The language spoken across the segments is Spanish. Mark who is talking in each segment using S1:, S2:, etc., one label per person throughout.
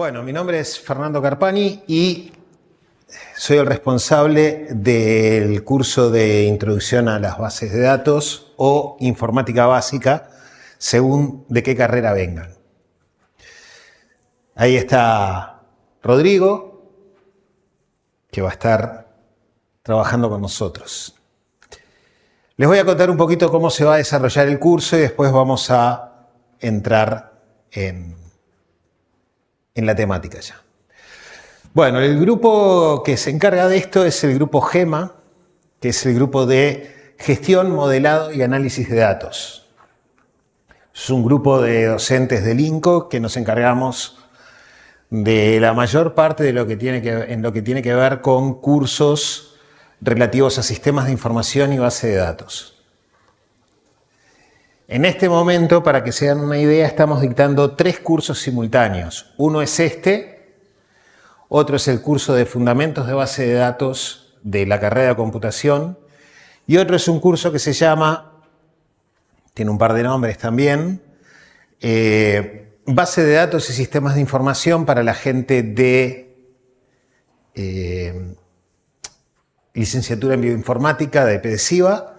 S1: Bueno, mi nombre es Fernando Carpani y soy el responsable del curso de Introducción a las Bases de Datos o Informática Básica, según de qué carrera vengan. Ahí está Rodrigo, que va a estar trabajando con nosotros. Les voy a contar un poquito cómo se va a desarrollar el curso y después vamos a entrar en la temática ya. Bueno, el grupo que se encarga de esto es el grupo GEMA, que es el grupo de Gestión, Modelado y Análisis de Datos. Es un grupo de docentes del INCO que nos encargamos de la mayor parte de lo que tiene que ver con cursos relativos a sistemas de información y base de datos. En este momento, para que se den una idea, estamos dictando 3 cursos simultáneos. Uno es este, otro es el curso de Fundamentos de Base de Datos de la carrera de Computación y otro es un curso que se llama, tiene un par de nombres también, Base de Datos y Sistemas de Información para la gente de licenciatura en Bioinformática de PDCIVA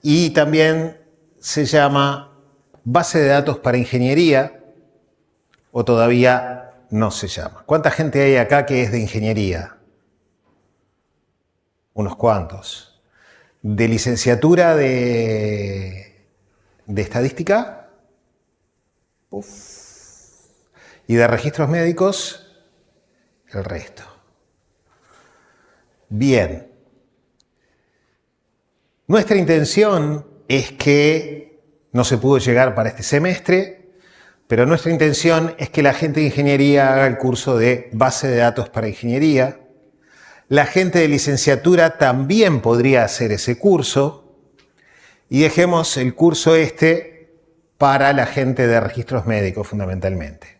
S1: y también se llama Base de Datos para Ingeniería, o todavía no se llama. ¿Cuánta gente hay acá que es de ingeniería? Unos cuantos. ¿De licenciatura de estadística? Uf. ¿Y de registros médicos? El resto. Bien. Nuestra intención es que no se pudo llegar para este semestre, pero nuestra intención es que la gente de ingeniería haga el curso de Base de Datos para Ingeniería. La gente de licenciatura también podría hacer ese curso y dejemos el curso para la gente de registros médicos fundamentalmente.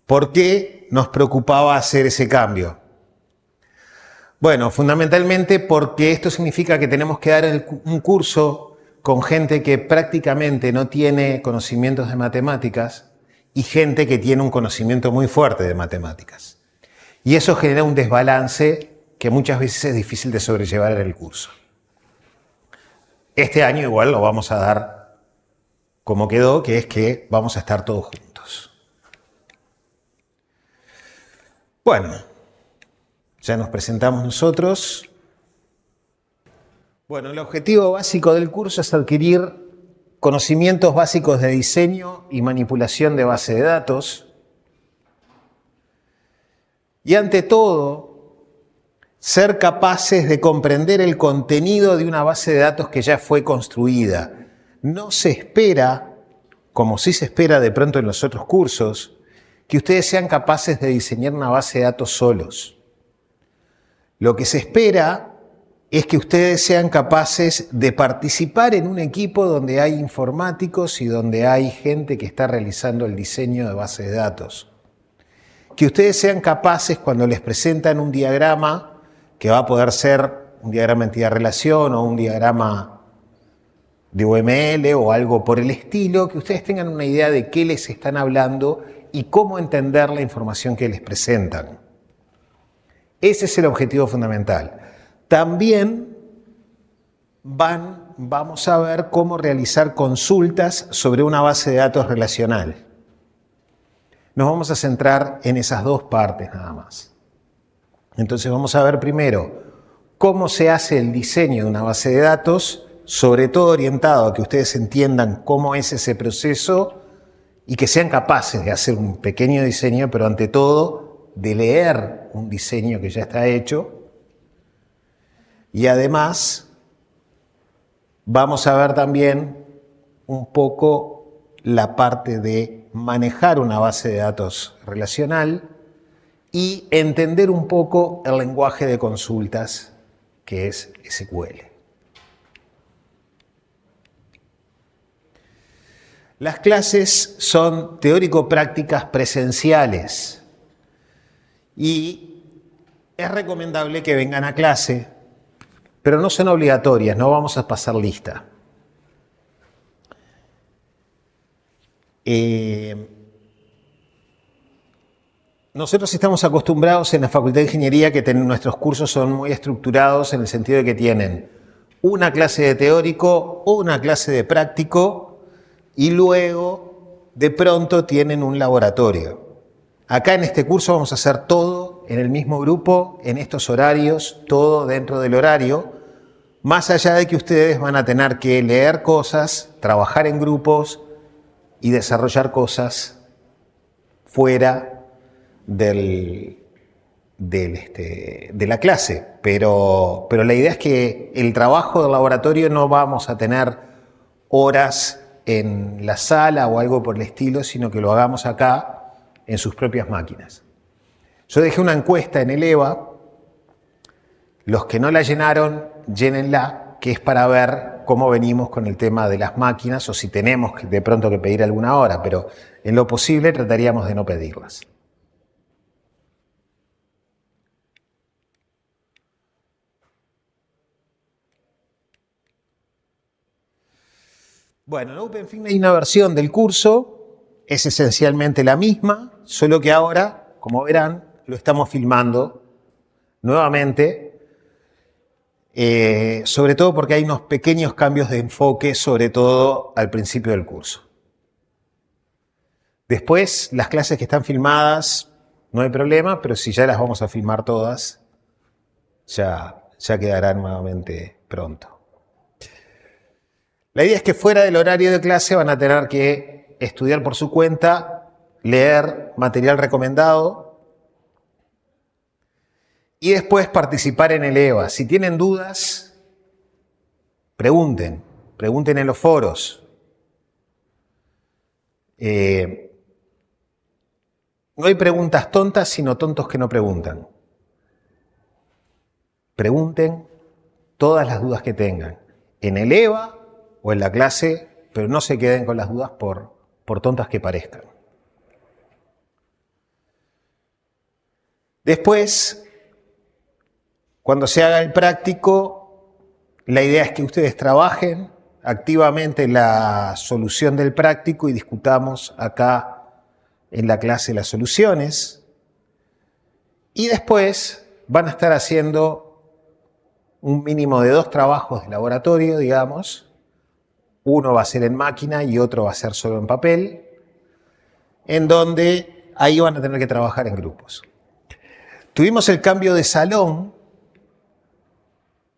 S1: ¿Por qué nos preocupaba hacer ese cambio? Bueno, fundamentalmente porque esto significa que tenemos que dar un curso con gente que prácticamente no tiene conocimientos de matemáticas y gente que tiene un conocimiento muy fuerte de matemáticas. Y eso genera un desbalance que muchas veces es difícil de sobrellevar en el curso. Este año igual lo vamos a dar como quedó, que es que vamos a estar todos juntos. Bueno. Ya nos presentamos nosotros. Bueno, el objetivo básico del curso es adquirir conocimientos básicos de diseño y manipulación de base de datos. Y ante todo, ser capaces de comprender el contenido de una base de datos que ya fue construida. No se espera, como sí se espera de pronto en los otros cursos, que ustedes sean capaces de diseñar una base de datos solos. Lo que se espera es que ustedes sean capaces de participar en un equipo donde hay informáticos y donde hay gente que está realizando el diseño de bases de datos. Que ustedes sean capaces, cuando les presentan un diagrama, que va a poder ser un diagrama entidad-relación o un diagrama de UML o algo por el estilo, que ustedes tengan una idea de qué les están hablando y cómo entender la información que les presentan. Ese es el objetivo fundamental. También vamos a ver cómo realizar consultas sobre una base de datos relacional. Nos vamos a centrar en esas 2 partes nada más. Entonces vamos a ver primero cómo se hace el diseño de una base de datos, sobre todo orientado a que ustedes entiendan cómo es ese proceso y que sean capaces de hacer un pequeño diseño, pero ante todo de leer un diseño que ya está hecho. Y además vamos a ver también un poco la parte de manejar una base de datos relacional y entender un poco el lenguaje de consultas que es SQL. Las clases son teórico-prácticas presenciales. Y es recomendable que vengan a clase, pero no son obligatorias, no vamos a pasar lista. Nosotros estamos acostumbrados en la Facultad de Ingeniería que nuestros cursos son muy estructurados en el sentido de que tienen una clase de teórico, una clase de práctico y luego de pronto tienen un laboratorio. Acá en este curso vamos a hacer todo en el mismo grupo, en estos horarios, todo dentro del horario, más allá de que ustedes van a tener que leer cosas, trabajar en grupos y desarrollar cosas fuera de la clase, pero la idea es que el trabajo del laboratorio no vamos a tener horas en la sala o algo por el estilo, sino que lo hagamos acá en sus propias máquinas. Yo dejé una encuesta en el EVA, los que no la llenaron, llénenla, que es para ver cómo venimos con el tema de las máquinas o si tenemos de pronto que pedir alguna hora, pero en lo posible trataríamos de no pedirlas. Bueno, en OpenFIG hay una versión del curso, es esencialmente la misma, solo que ahora, como verán, lo estamos filmando nuevamente, sobre todo porque hay unos pequeños cambios de enfoque, sobre todo al principio del curso. Después, las clases que están filmadas, no hay problema, pero si ya las vamos a filmar todas, ya quedarán nuevamente pronto. La idea es que fuera del horario de clase van a tener que estudiar por su cuenta, leer material recomendado y después participar en el EVA. Si tienen dudas, pregunten en los foros. No hay preguntas tontas, sino tontos que no preguntan. Pregunten todas las dudas que tengan en el EVA o en la clase, pero no se queden con las dudas por tontas que parezcan. Después, cuando se haga el práctico, la idea es que ustedes trabajen activamente la solución del práctico y discutamos acá en la clase las soluciones. Y después van a estar haciendo un mínimo de 2 trabajos de laboratorio, digamos. Uno va a ser en máquina y otro va a ser solo en papel, en donde ahí van a tener que trabajar en grupos. Tuvimos el cambio de salón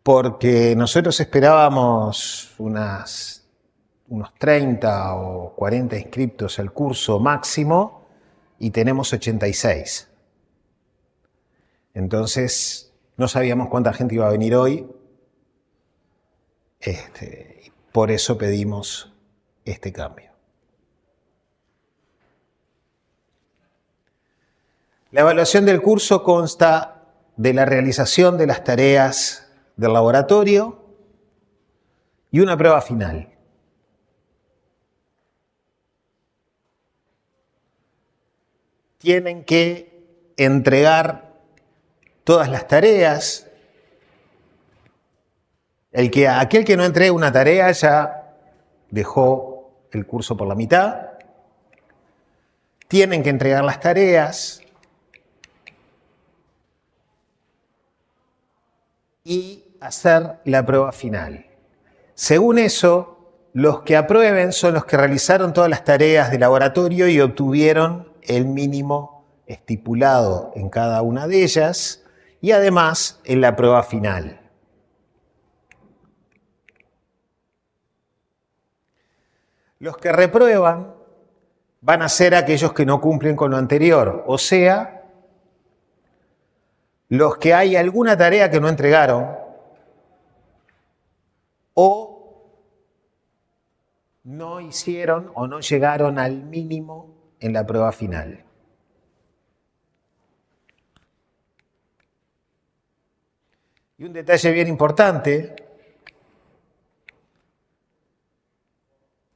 S1: porque nosotros esperábamos unos 30 o 40 inscriptos al curso máximo y tenemos 86. Entonces, no sabíamos cuánta gente iba a venir hoy. Por eso pedimos este cambio. La evaluación del curso consta de la realización de las tareas del laboratorio y una prueba final. Tienen que entregar todas las tareas. Aquel que no entregue una tarea ya dejó el curso por la mitad. Tienen que entregar las tareas y hacer la prueba final. Según eso, los que aprueben son los que realizaron todas las tareas de laboratorio y obtuvieron el mínimo estipulado en cada una de ellas y además en la prueba final. Los que reprueban van a ser aquellos que no cumplen con lo anterior, o sea, los que hay alguna tarea que no entregaron o no hicieron o no llegaron al mínimo en la prueba final. Y un detalle bien importante,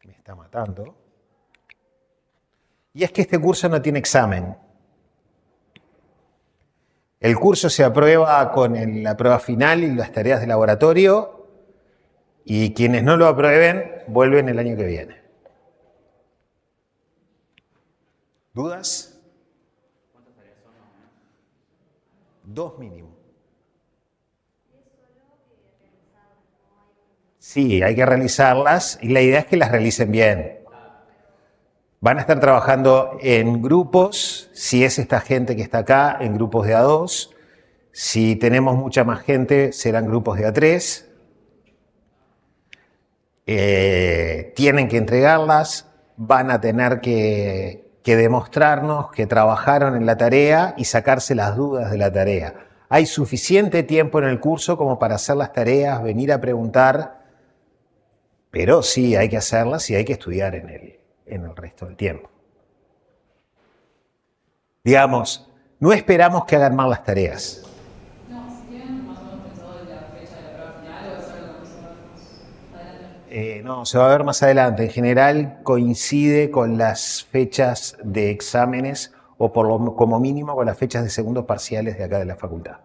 S1: me está matando, y es que este curso no tiene examen. El curso se aprueba con la prueba final y las tareas de laboratorio, y quienes no lo aprueben vuelven el año que viene. ¿Dudas? ¿Cuántas tareas son? 2 mínimo. Sí, hay que realizarlas y la idea es que las realicen bien. Van a estar trabajando en grupos, si es esta gente que está acá, en grupos de A2. Si tenemos mucha más gente, serán grupos de A3. Tienen que entregarlas, van a tener que demostrarnos que trabajaron en la tarea y sacarse las dudas de la tarea. Hay suficiente tiempo en el curso como para hacer las tareas, venir a preguntar, pero sí hay que hacerlas y hay que estudiar en el resto del tiempo. Digamos, no esperamos que hagan mal las tareas.
S2: No, si tienen más o menos pensado la fecha de la prueba final o es algo que se va a ver más adelante.
S1: No, se va a ver más adelante. En general coincide con las fechas de exámenes o como mínimo con las fechas de segundos parciales de acá de la facultad.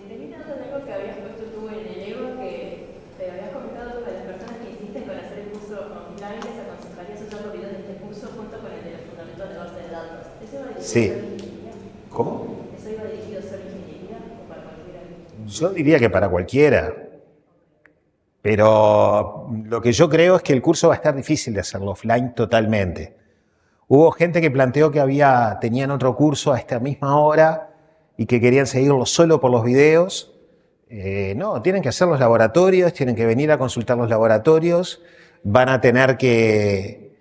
S3: Teniendo algo que habías puesto tú en el Ego, que te habías comentado sobre las personas que insisten con hacer el curso online, les aconsejarías usar los videos de este curso junto con el de los fundamentos de base de datos. ¿Eso iba dirigido
S1: Sí.
S3: solo a ingeniería?
S1: ¿Cómo?
S3: ¿Eso iba dirigido solo a ingeniería o para cualquiera?
S1: Yo diría que para cualquiera. Pero lo que yo creo es que el curso va a estar difícil de hacerlo offline totalmente. Hubo gente que planteó que tenían otro curso a esta misma hora y que querían seguirlo solo por los videos. No, tienen que hacer los laboratorios, tienen que venir a consultar los laboratorios, van a tener que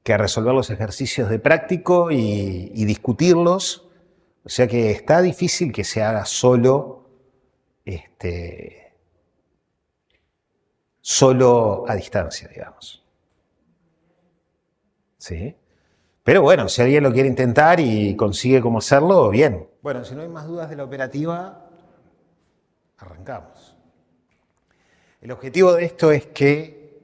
S1: resolver los ejercicios de práctico y discutirlos. O sea que está difícil que se haga solo a distancia, digamos. ¿Sí? Pero bueno, si alguien lo quiere intentar y consigue cómo hacerlo, bien. Bueno, si no hay más dudas de la operativa, arrancamos. El objetivo de esto es que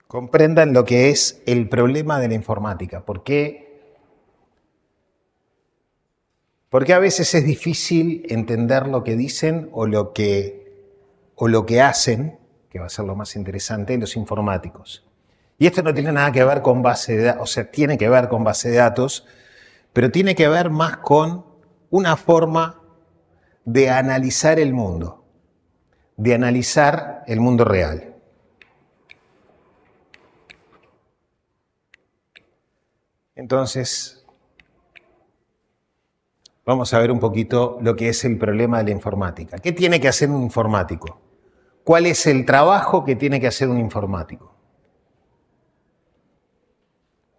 S1: comprendan lo que es el problema de la informática. ¿Por qué? Porque a veces es difícil entender lo que dicen o lo que hacen, que va a ser lo más interesante, los informáticos. Y esto no tiene nada que ver con base de datos, o sea, tiene que ver con base de datos, pero tiene que ver más con una forma de analizar el mundo real. Entonces, vamos a ver un poquito lo que es el problema de la informática. ¿Qué tiene que hacer un informático? ¿Cuál es el trabajo que tiene que hacer un informático?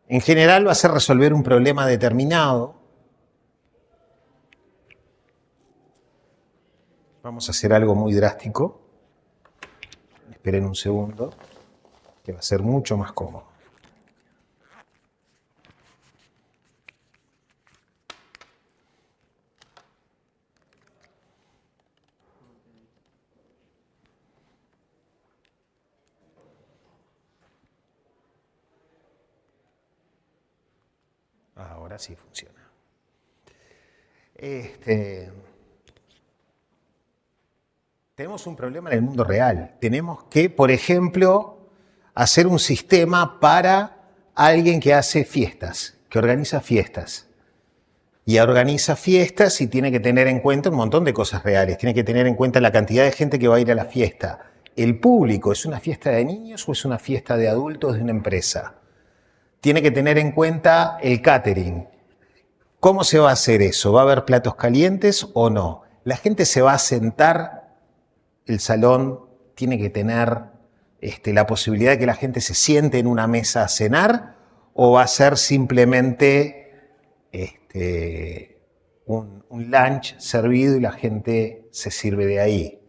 S1: En general va a ser resolver un problema determinado. Vamos a hacer algo muy drástico. Esperen un segundo, que va a ser mucho más cómodo. Ahora sí funciona. Tenemos un problema en el mundo real. Tenemos que, por ejemplo, hacer un sistema para alguien que hace fiestas, que organiza fiestas. Y organiza fiestas y tiene que tener en cuenta un montón de cosas reales. Tiene que tener en cuenta la cantidad de gente que va a ir a la fiesta. El público, ¿es una fiesta de niños o es una fiesta de adultos de una empresa? Tiene que tener en cuenta el catering. ¿Cómo se va a hacer eso? ¿Va a haber platos calientes o no? ¿La gente se va a sentar? El salón tiene que tener la posibilidad de que la gente se siente en una mesa a cenar, o va a ser simplemente un lunch servido y la gente se sirve de ahí.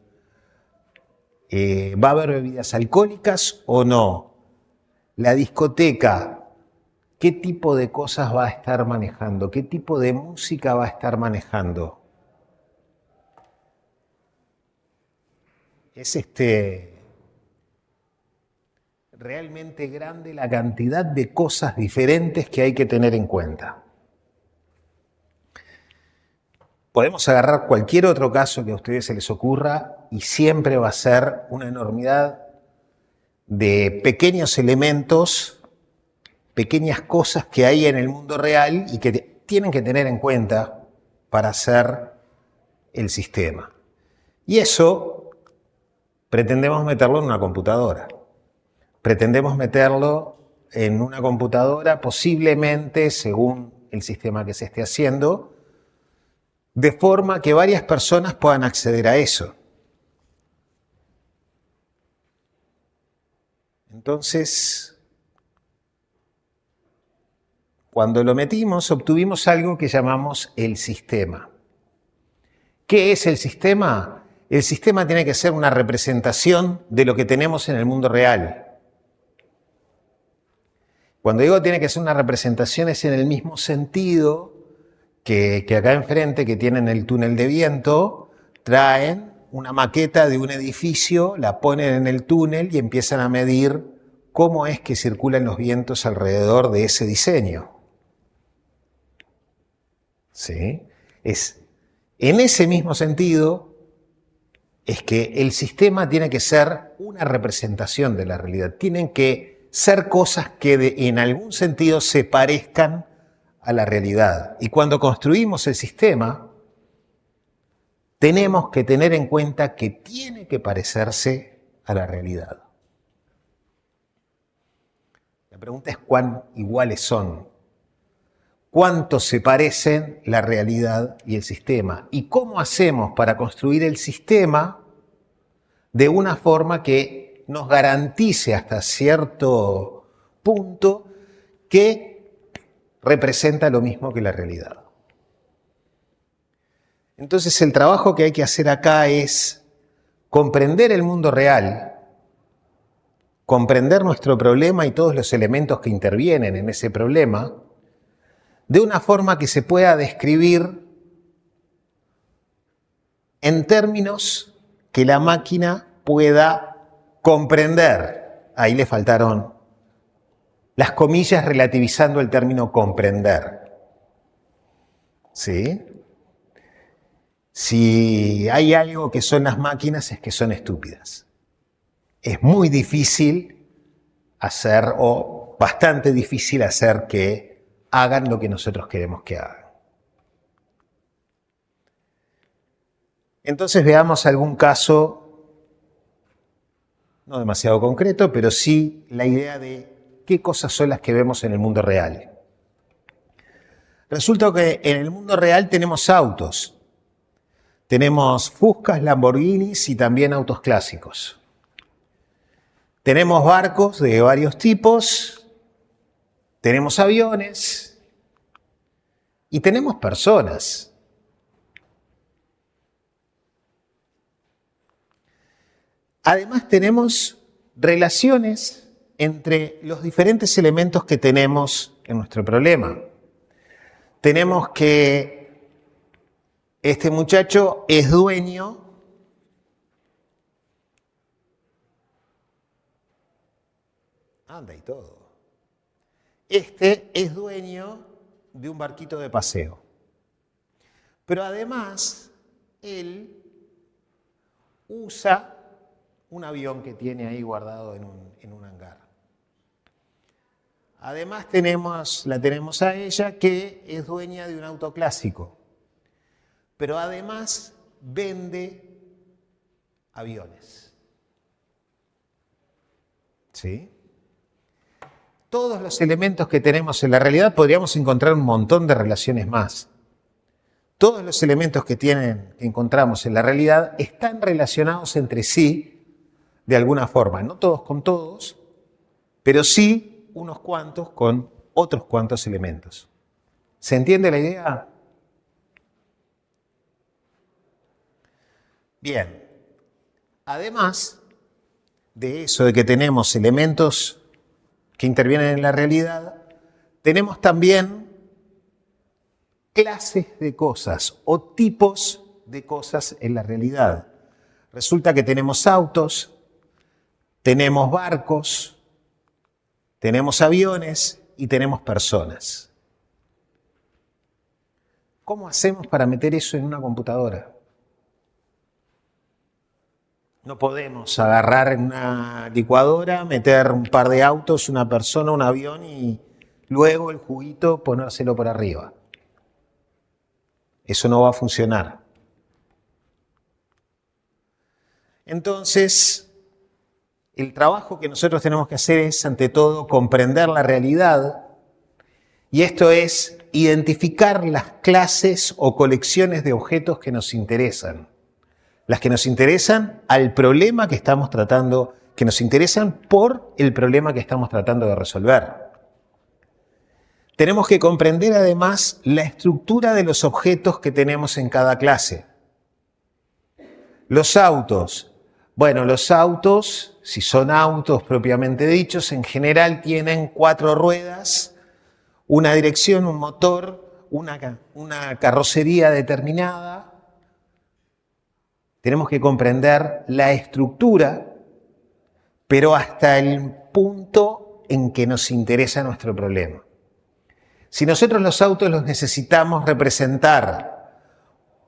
S1: ¿Va a haber bebidas alcohólicas o no? La discoteca, ¿qué tipo de cosas va a estar manejando? ¿Qué tipo de música va a estar manejando? Es realmente grande la cantidad de cosas diferentes que hay que tener en cuenta. Podemos agarrar cualquier otro caso que a ustedes se les ocurra y siempre va a ser una enormidad de pequeños elementos pequeñas cosas que hay en el mundo real y que tienen que tener en cuenta para hacer el sistema. Y eso pretendemos meterlo en una computadora. Pretendemos meterlo en una computadora, posiblemente, según el sistema que se esté haciendo, de forma que varias personas puedan acceder a eso. Entonces, cuando lo metimos, obtuvimos algo que llamamos el sistema. ¿Qué es el sistema? El sistema tiene que ser una representación de lo que tenemos en el mundo real. Cuando digo tiene que ser una representación es en el mismo sentido que acá enfrente, que tienen el túnel de viento, traen una maqueta de un edificio, la ponen en el túnel y empiezan a medir cómo es que circulan los vientos alrededor de ese diseño. ¿Sí? En ese mismo sentido es que el sistema tiene que ser una representación de la realidad. Tienen que ser cosas que en algún sentido se parezcan a la realidad. Y cuando construimos el sistema, tenemos que tener en cuenta que tiene que parecerse a la realidad. La pregunta es cuán iguales son. ¿Cuánto se parecen la realidad y el sistema? ¿Y cómo hacemos para construir el sistema de una forma que nos garantice hasta cierto punto que representa lo mismo que la realidad? Entonces el trabajo que hay que hacer acá es comprender el mundo real, comprender nuestro problema y todos los elementos que intervienen en ese problema, de una forma que se pueda describir en términos que la máquina pueda comprender. Ahí le faltaron las comillas relativizando el término comprender. ¿Sí? Si hay algo que son las máquinas es que son estúpidas. Es muy difícil hacer, o bastante difícil hacer que hagan lo que nosotros queremos que hagan. Entonces veamos algún caso, no demasiado concreto, pero sí la idea de qué cosas son las que vemos en el mundo real. Resulta que en el mundo real tenemos autos. Tenemos Fuscas, Lamborghinis y también autos clásicos. Tenemos barcos de varios tipos. Tenemos aviones y tenemos personas. Además tenemos relaciones entre los diferentes elementos que tenemos en nuestro problema. Tenemos que este muchacho es dueño anda y todo. Este es dueño de un barquito de paseo. Pero además, él usa un avión que tiene ahí guardado en un hangar. Además la tenemos a ella que es dueña de un auto clásico. Pero además vende aviones. ¿Sí? Todos los elementos que tenemos en la realidad podríamos encontrar un montón de relaciones más. Todos los elementos que encontramos en la realidad están relacionados entre sí de alguna forma. No todos con todos, pero sí unos cuantos con otros cuantos elementos. ¿Se entiende la idea? Bien. Además de eso, de que tenemos elementos que intervienen en la realidad, tenemos también clases de cosas o tipos de cosas en la realidad. Resulta que tenemos autos, tenemos barcos, tenemos aviones y tenemos personas. ¿Cómo hacemos para meter eso en una computadora? No podemos agarrar en una licuadora, meter un par de autos, una persona, un avión y luego el juguito ponérselo por arriba. Eso no va a funcionar. Entonces, el trabajo que nosotros tenemos que hacer es, ante todo, comprender la realidad, y esto es identificar las clases o colecciones de objetos que nos interesan. Las que nos interesan al problema que estamos tratando, que nos interesan por el problema que estamos tratando de resolver. Tenemos que comprender además la estructura de los objetos que tenemos en cada clase. Los autos. Bueno, los autos, si son autos propiamente dichos, en general tienen 4 ruedas, una dirección, un motor, una carrocería determinada. Tenemos que comprender la estructura, pero hasta el punto en que nos interesa nuestro problema. Si nosotros los autos los necesitamos representar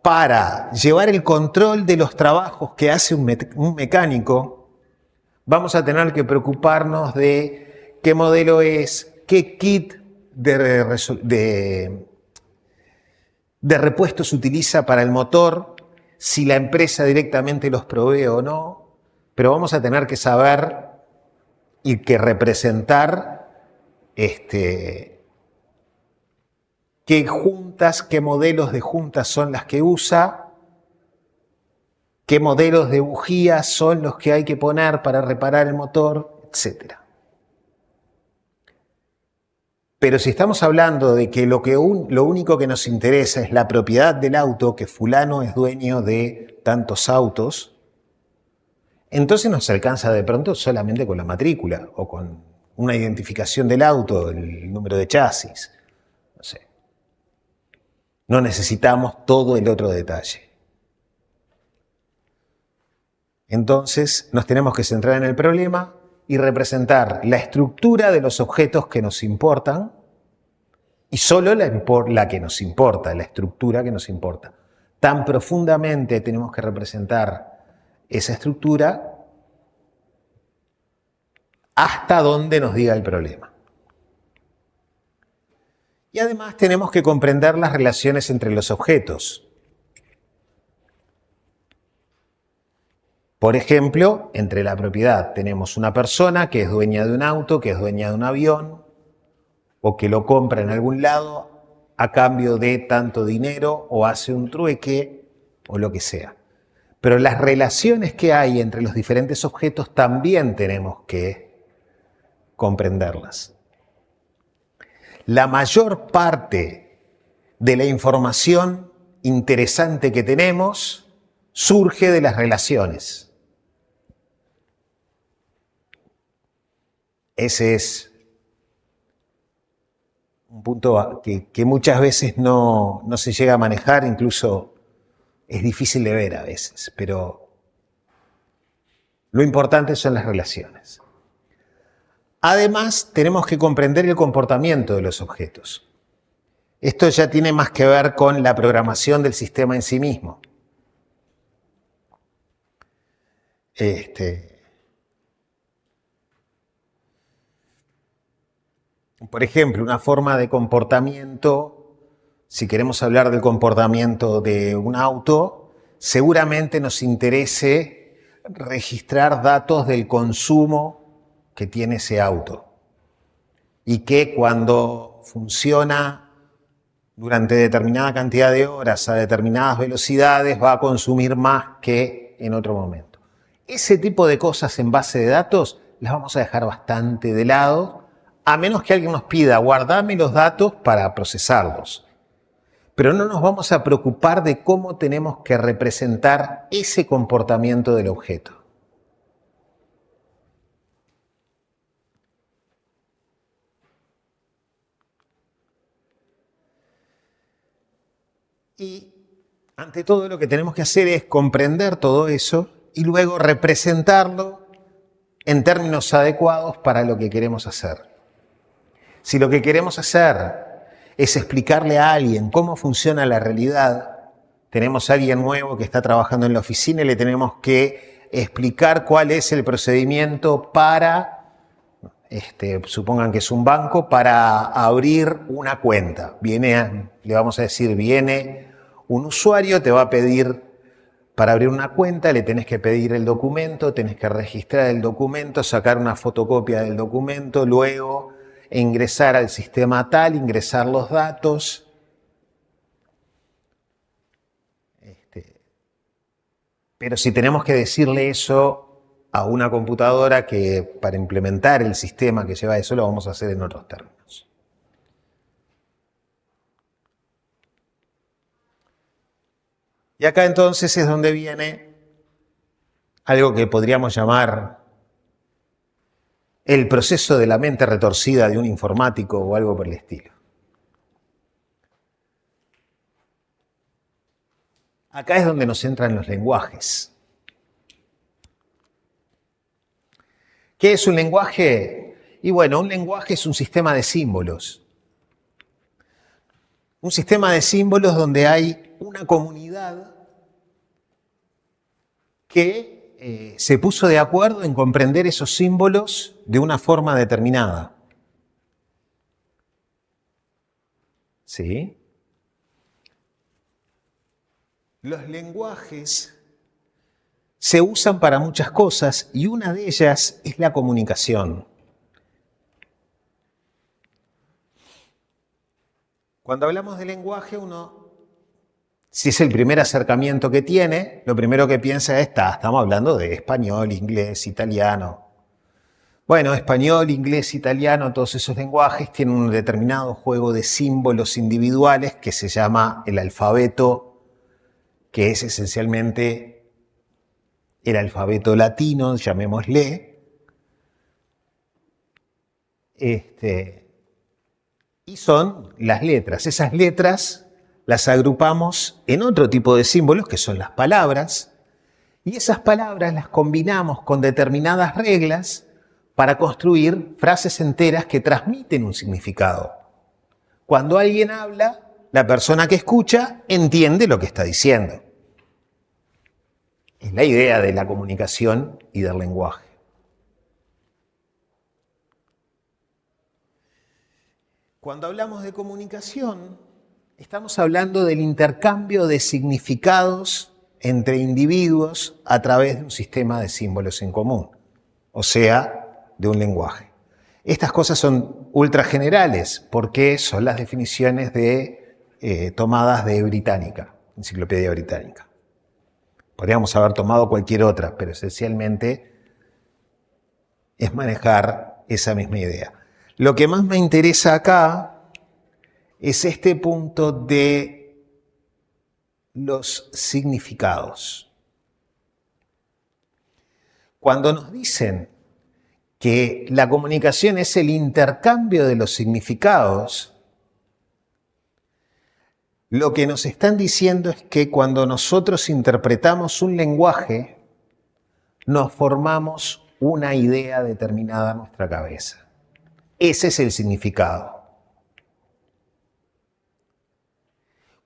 S1: para llevar el control de los trabajos que hace un mecánico, vamos a tener que preocuparnos de qué modelo es, qué kit de repuestos utiliza para el motor, si la empresa directamente los provee o no, pero vamos a tener que saber y que representar qué juntas, qué modelos de juntas son las que usa, qué modelos de bujías son los que hay que poner para reparar el motor, etc. Pero si estamos hablando de que lo único que nos interesa es la propiedad del auto, que fulano es dueño de tantos autos, entonces nos alcanza de pronto solamente con la matrícula o con una identificación del auto, el número de chasis, no sé. No necesitamos todo el otro detalle. Entonces nos tenemos que centrar en el problema y representar la estructura de los objetos que nos importan, y solo la que nos importa, la estructura que nos importa. Tan profundamente tenemos que representar esa estructura hasta donde nos diga el problema. Y además tenemos que comprender las relaciones entre los objetos. Por ejemplo, entre la propiedad tenemos una persona que es dueña de un auto, que es dueña de un avión, o que lo compra en algún lado a cambio de tanto dinero, o hace un trueque, o lo que sea. Pero las relaciones que hay entre los diferentes objetos también tenemos que comprenderlas. La mayor parte de la información interesante que tenemos surge de las relaciones. Ese es un punto que muchas veces no se llega a manejar, incluso es difícil de ver a veces, pero lo importante son las relaciones. Además, tenemos que comprender el comportamiento de los objetos. Esto ya tiene más que ver con la programación del sistema en sí mismo. Por ejemplo, una forma de comportamiento, si queremos hablar del comportamiento de un auto, seguramente nos interese registrar datos del consumo que tiene ese auto y que cuando funciona durante determinada cantidad de horas a determinadas velocidades va a consumir más que en otro momento. Ese tipo de cosas en base de datos las vamos a dejar bastante de lado, a menos que alguien nos pida guardame los datos para procesarlos. Pero no nos vamos a preocupar de cómo tenemos que representar ese comportamiento del objeto. Y ante todo lo que tenemos que hacer es comprender todo eso y luego representarlo en términos adecuados para lo que queremos hacer. Si lo que queremos hacer es explicarle a alguien cómo funciona la realidad, tenemos a alguien nuevo que está trabajando en la oficina y le tenemos que explicar cuál es el procedimiento para supongan que es un banco, para abrir una cuenta. Le vamos a decir, viene un usuario, te va a pedir, para abrir una cuenta, le tenés que pedir el documento, tenés que registrar el documento, sacar una fotocopia del documento, luego ingresar al sistema tal, ingresar los datos. Pero si tenemos que decirle eso a una computadora, que para implementar el sistema que lleva eso lo vamos a hacer en otros términos. Y acá entonces es donde viene algo que podríamos llamar el proceso de la mente retorcida de un informático o algo por el estilo. Acá es donde nos entran los lenguajes. ¿Qué es un lenguaje? Y bueno, un lenguaje es un sistema de símbolos. Un sistema de símbolos donde hay una comunidad que se puso de acuerdo en comprender esos símbolos de una forma determinada. ¿Sí? Los lenguajes se usan para muchas cosas y una de ellas es la comunicación. Cuando hablamos de lenguaje, uno, si es el primer acercamiento que tiene, lo primero que piensa es, estamos hablando de español, inglés, italiano. Bueno, español, inglés, italiano, todos esos lenguajes tienen un determinado juego de símbolos individuales que se llama el alfabeto, que es esencialmente el alfabeto latino, llamémosle. Y son las letras. Esas letras las agrupamos en otro tipo de símbolos, que son las palabras, y esas palabras las combinamos con determinadas reglas para construir frases enteras que transmiten un significado. Cuando alguien habla, la persona que escucha entiende lo que está diciendo. Es la idea de la comunicación y del lenguaje. Cuando hablamos de comunicación, estamos hablando del intercambio de significados entre individuos a través de un sistema de símbolos en común, o sea, de un lenguaje. Estas cosas son ultra generales porque son las definiciones tomadas de Británica, Enciclopedia Británica. Podríamos haber tomado cualquier otra, pero esencialmente es manejar esa misma idea. Lo que más me interesa acá es este punto de los significados. Cuando nos dicen que la comunicación es el intercambio de los significados, lo que nos están diciendo es que cuando nosotros interpretamos un lenguaje, nos formamos una idea determinada en nuestra cabeza. Ese es el significado.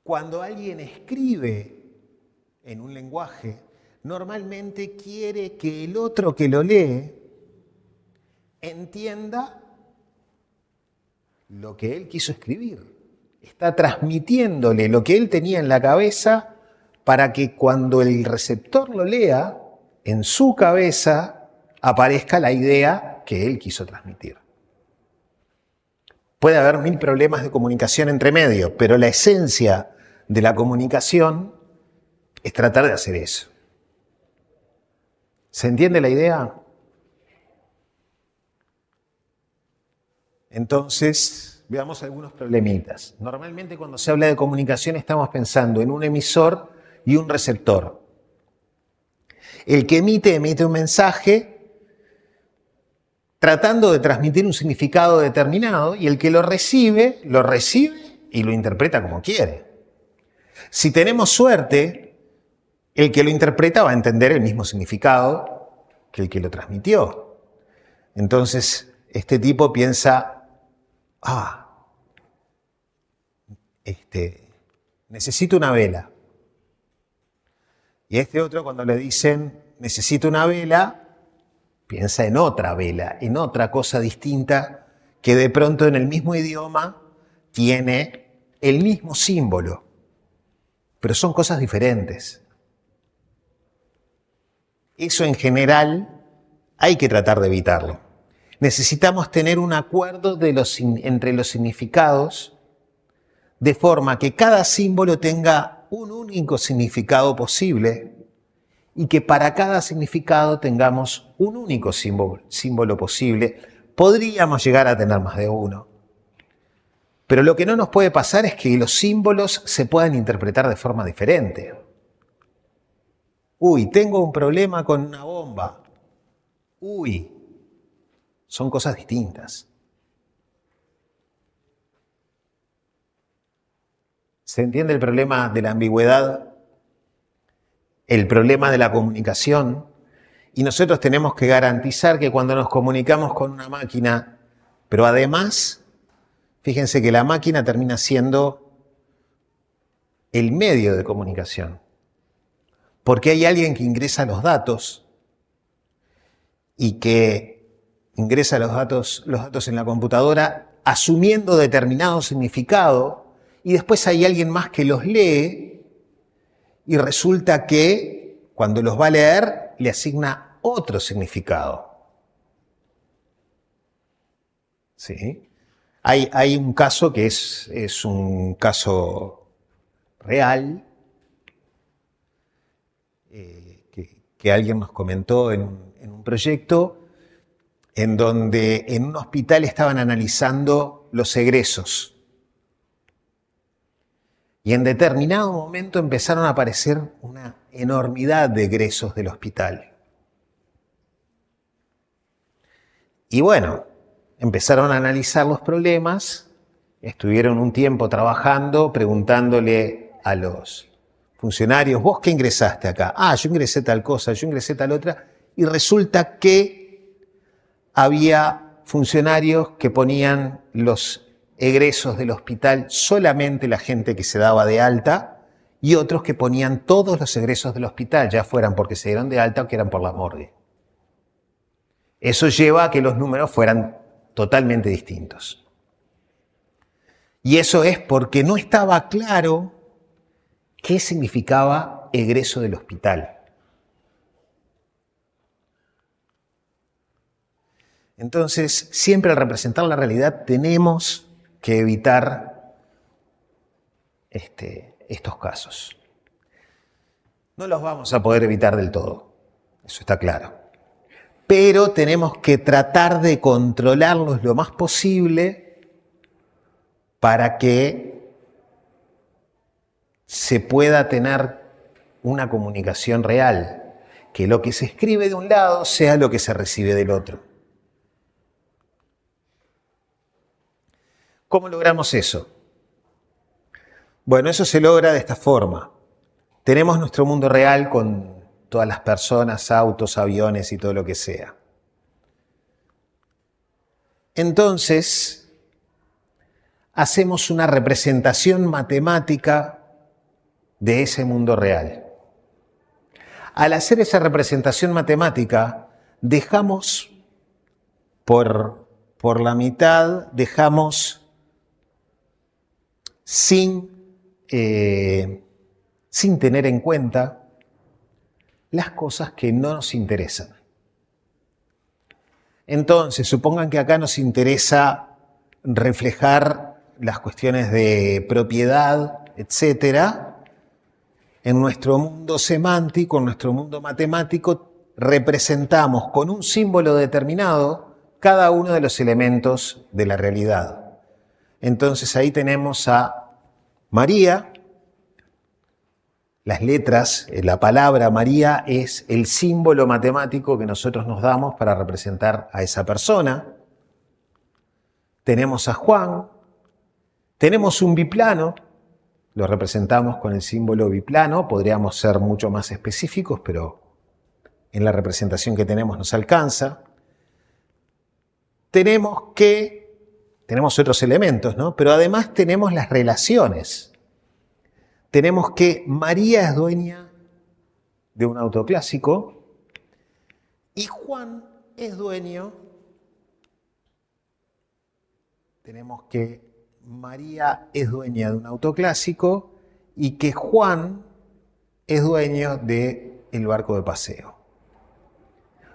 S1: Cuando alguien escribe en un lenguaje, normalmente quiere que el otro que lo lee entienda lo que él quiso escribir. Está transmitiéndole lo que él tenía en la cabeza para que cuando el receptor lo lea, en su cabeza aparezca la idea que él quiso transmitir. Puede haber 1000 problemas de comunicación entre medio, pero la esencia de la comunicación es tratar de hacer eso. ¿Se entiende la idea? Entonces, veamos algunos problemitas. Normalmente cuando se habla de comunicación estamos pensando en un emisor y un receptor. El que emite un mensaje tratando de transmitir un significado determinado y el que lo recibe y lo interpreta como quiere. Si tenemos suerte, el que lo interpreta va a entender el mismo significado que el que lo transmitió. Entonces, este tipo piensa, necesito una vela. Y a este otro, cuando le dicen, necesito una vela, piensa en otra vela, en otra cosa distinta que de pronto en el mismo idioma tiene el mismo símbolo, pero son cosas diferentes. Eso en general hay que tratar de evitarlo. Necesitamos tener un acuerdo entre los significados de forma que cada símbolo tenga un único significado posible y que para cada significado tengamos un único símbolo posible. Podríamos llegar a tener más de uno. Pero lo que no nos puede pasar es que los símbolos se puedan interpretar de forma diferente. Uy, tengo un problema con una bomba. Uy, son cosas distintas. ¿Se entiende el problema de la ambigüedad? El problema de la comunicación. Y nosotros tenemos que garantizar que cuando nos comunicamos con una máquina, pero además, fíjense que la máquina termina siendo el medio de comunicación. Porque hay alguien que ingresa los datos y que ingresa los datos en la computadora asumiendo determinado significado y después hay alguien más que los lee y resulta que cuando los va a leer le asigna otro significado. ¿Sí? Hay un caso que es un caso real que alguien nos comentó en un proyecto en donde en un hospital estaban analizando los egresos. Y en determinado momento empezaron a aparecer una enormidad de egresos del hospital. Y bueno, empezaron a analizar los problemas, estuvieron un tiempo trabajando, preguntándole a los funcionarios, ¿vos qué ingresaste acá? Ah, yo ingresé tal cosa, yo ingresé tal otra. Y resulta que había funcionarios que ponían los egresos del hospital solamente la gente que se daba de alta y otros que ponían todos los egresos del hospital, ya fueran porque se dieron de alta o que eran por la morgue. Eso lleva a que los números fueran totalmente distintos. Y eso es porque no estaba claro qué significaba egreso del hospital. Entonces, siempre al representar la realidad tenemos que evitar estos casos. No los vamos a poder evitar del todo, eso está claro. Pero tenemos que tratar de controlarlos lo más posible para que se pueda tener una comunicación real, que lo que se escribe de un lado sea lo que se recibe del otro. ¿Cómo logramos eso? Bueno, eso se logra de esta forma. Tenemos nuestro mundo real con todas las personas, autos, aviones y todo lo que sea. Entonces, hacemos una representación matemática de ese mundo real. Al hacer esa representación matemática, dejamos por la mitad, dejamos sin tener en cuenta las cosas que no nos interesan. Entonces, supongan que acá nos interesa reflejar las cuestiones de propiedad, etcétera. En nuestro mundo semántico, en nuestro mundo matemático, representamos con un símbolo determinado cada uno de los elementos de la realidad. Entonces ahí tenemos a María, las letras, la palabra María es el símbolo matemático que nosotros nos damos para representar a esa persona. Tenemos a Juan, tenemos un biplano, lo representamos con el símbolo biplano, podríamos ser mucho más específicos, pero en la representación que tenemos nos alcanza. Tenemos otros elementos, ¿no? Pero además tenemos las relaciones. Tenemos que María es dueña de un auto clásico y Juan es dueño, tenemos que María es dueña de un auto clásico y que Juan es dueño del barco de paseo.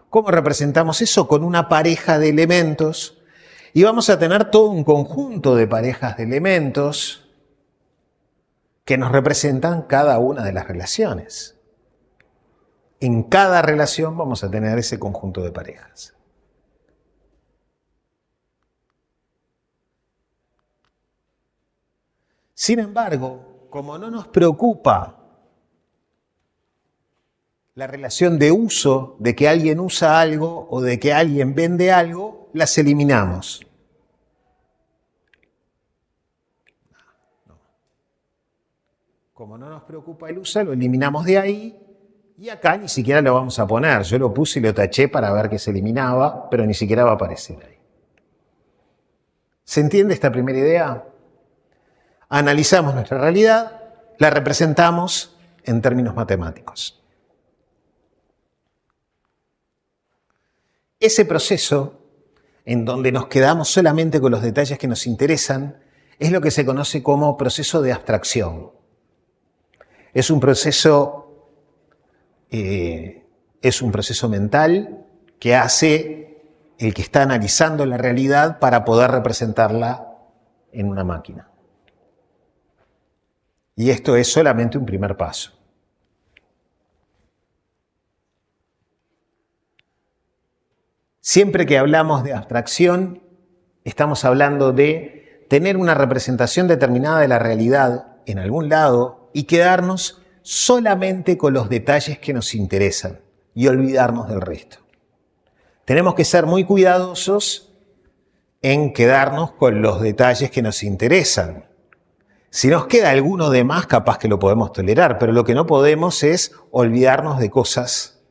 S1: ¿Cómo representamos eso? Con una pareja de elementos, y vamos a tener todo un conjunto de parejas de elementos que nos representan cada una de las relaciones. En cada relación vamos a tener ese conjunto de parejas. Sin embargo, como no nos preocupa la relación de uso, de que alguien usa algo o de que alguien vende algo, las eliminamos. Como no nos preocupa el uso, lo eliminamos de ahí y acá ni siquiera lo vamos a poner. Yo lo puse y lo taché para ver que se eliminaba, pero ni siquiera va a aparecer ahí. ¿Se entiende esta primera idea? Analizamos nuestra realidad, la representamos en términos matemáticos. Ese proceso, en donde nos quedamos solamente con los detalles que nos interesan, es lo que se conoce como proceso de abstracción. Es un proceso mental que hace el que está analizando la realidad para poder representarla en una máquina. Y esto es solamente un primer paso. Siempre que hablamos de abstracción, estamos hablando de tener una representación determinada de la realidad en algún lado y quedarnos solamente con los detalles que nos interesan y olvidarnos del resto. Tenemos que ser muy cuidadosos en quedarnos con los detalles que nos interesan. Si nos queda alguno de más, capaz que lo podemos tolerar, pero lo que no podemos es olvidarnos de cosas.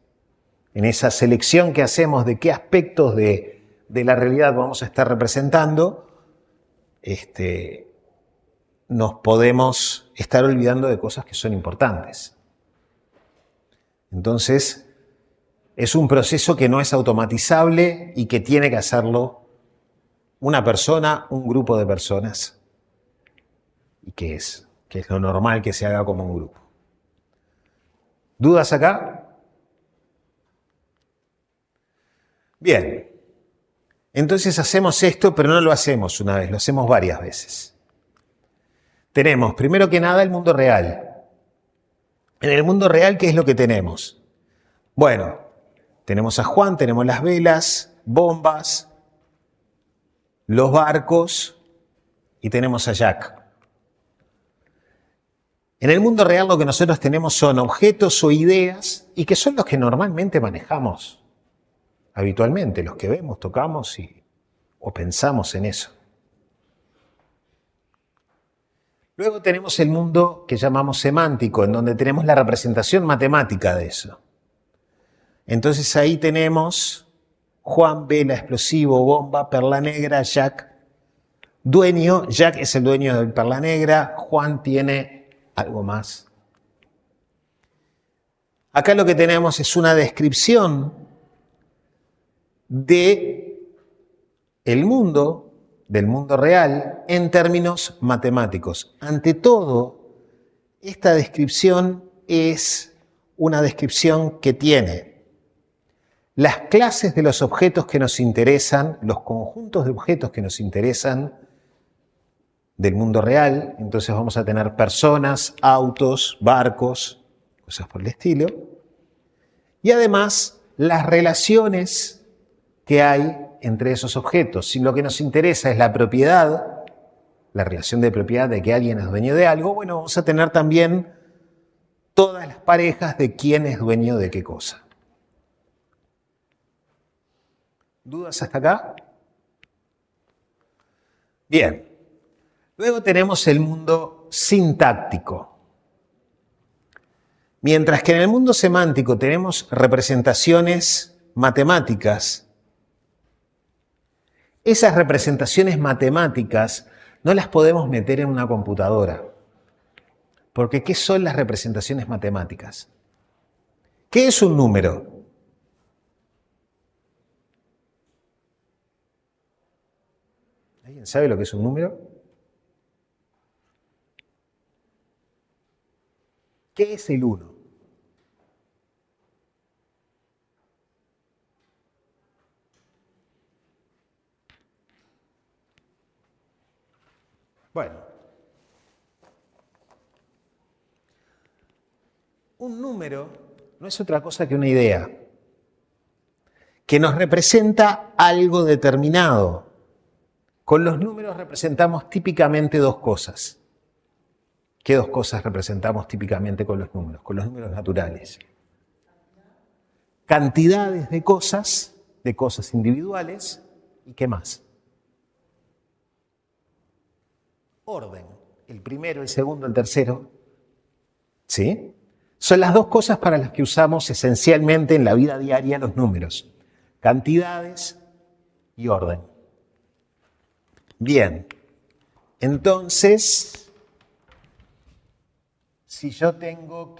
S1: En esa selección que hacemos de qué aspectos de la realidad vamos a estar representando, nos podemos estar olvidando de cosas que son importantes. Entonces, es un proceso que no es automatizable y que tiene que hacerlo una persona, un grupo de personas, y que es lo normal que se haga como un grupo. ¿Dudas acá? Bien, entonces hacemos esto, pero no lo hacemos una vez, lo hacemos varias veces. Tenemos, primero que nada, el mundo real. En el mundo real, ¿qué es lo que tenemos? Bueno, tenemos a Juan, tenemos las velas, bombas, los barcos y tenemos a Jack. En el mundo real lo que nosotros tenemos son objetos o ideas y que son los que normalmente manejamos habitualmente, los que vemos, tocamos o pensamos en eso. Luego tenemos el mundo que llamamos semántico, en donde tenemos la representación matemática de eso. Entonces ahí tenemos Juan, vela, explosivo, bomba, perla negra, Jack, dueño. Jack es el dueño de perla negra, Juan tiene algo más. Acá lo que tenemos es una descripción del mundo real, en términos matemáticos. Ante todo, esta descripción es una descripción que tiene las clases de los objetos que nos interesan, los conjuntos de objetos que nos interesan del mundo real. Entonces vamos a tener personas, autos, barcos, cosas por el estilo. Y además, las relaciones que hay entre esos objetos. Si lo que nos interesa es la propiedad, la relación de propiedad de que alguien es dueño de algo, bueno, vamos a tener también todas las parejas de quién es dueño de qué cosa. ¿Dudas hasta acá? Bien. Luego tenemos el mundo sintáctico. Mientras que en el mundo semántico tenemos representaciones matemáticas, esas representaciones matemáticas no las podemos meter en una computadora. Porque ¿qué son las representaciones matemáticas? ¿Qué es un número? ¿Alguien sabe lo que es un número? ¿Qué es el 1? Bueno, un número no es otra cosa que una idea que nos representa algo determinado. Con los números representamos típicamente dos cosas. ¿Qué dos cosas representamos típicamente con los números? Con los números naturales. Cantidades de cosas individuales, ¿y qué más? Orden, el primero, el segundo, el tercero. ¿Sí? Son las dos cosas para las que usamos esencialmente en la vida diaria los números. Cantidades y orden. Bien, entonces, si yo tengo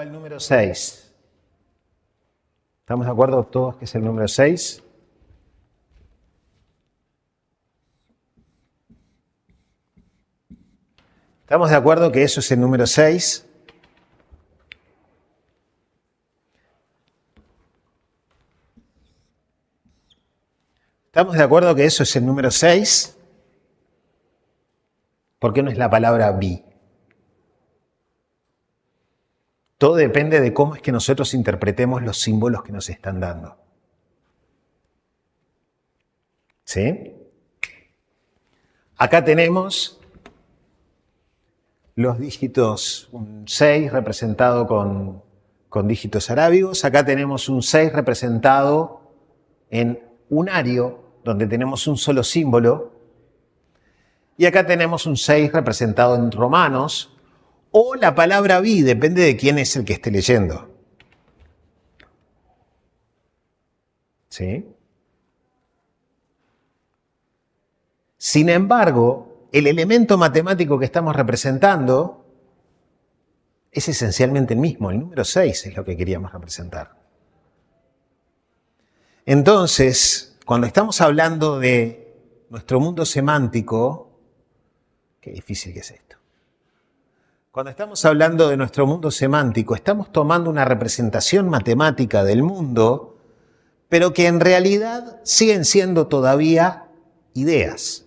S1: el número 6, ¿estamos de acuerdo todos que es el número 6? ¿Estamos de acuerdo que eso es el número 6? ¿Estamos de acuerdo que eso es el número 6? ¿Por qué no es la palabra vi? Todo depende de cómo es que nosotros interpretemos los símbolos que nos están dando. ¿Sí? Acá tenemos los dígitos, un 6 representado con dígitos arábigos. Acá tenemos un 6 representado en unario, donde tenemos un solo símbolo. Y acá tenemos un 6 representado en romanos. O la palabra vi, depende de quién es el que esté leyendo. ¿Sí? Sin embargo, el elemento matemático que estamos representando es esencialmente el mismo. El número 6 es lo que queríamos representar. Entonces, cuando estamos hablando de nuestro mundo semántico, qué difícil que es esto. Cuando estamos hablando de nuestro mundo semántico, estamos tomando una representación matemática del mundo, pero que en realidad siguen siendo todavía ideas.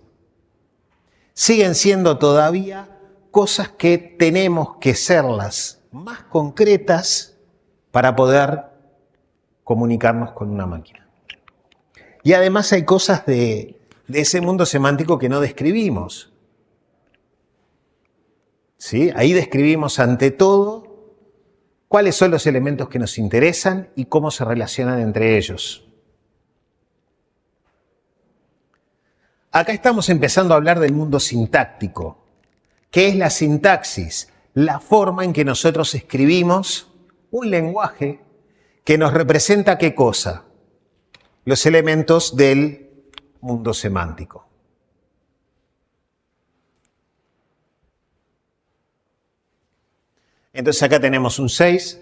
S1: Siguen siendo todavía cosas que tenemos que serlas más concretas para poder comunicarnos con una máquina. Y además hay cosas de ese mundo semántico que no describimos. ¿Sí? Ahí describimos ante todo cuáles son los elementos que nos interesan y cómo se relacionan entre ellos. Acá estamos empezando a hablar del mundo sintáctico. ¿Qué es la sintaxis? La forma en que nosotros escribimos un lenguaje que nos representa ¿qué cosa? Los elementos del mundo semántico. Entonces acá tenemos un 6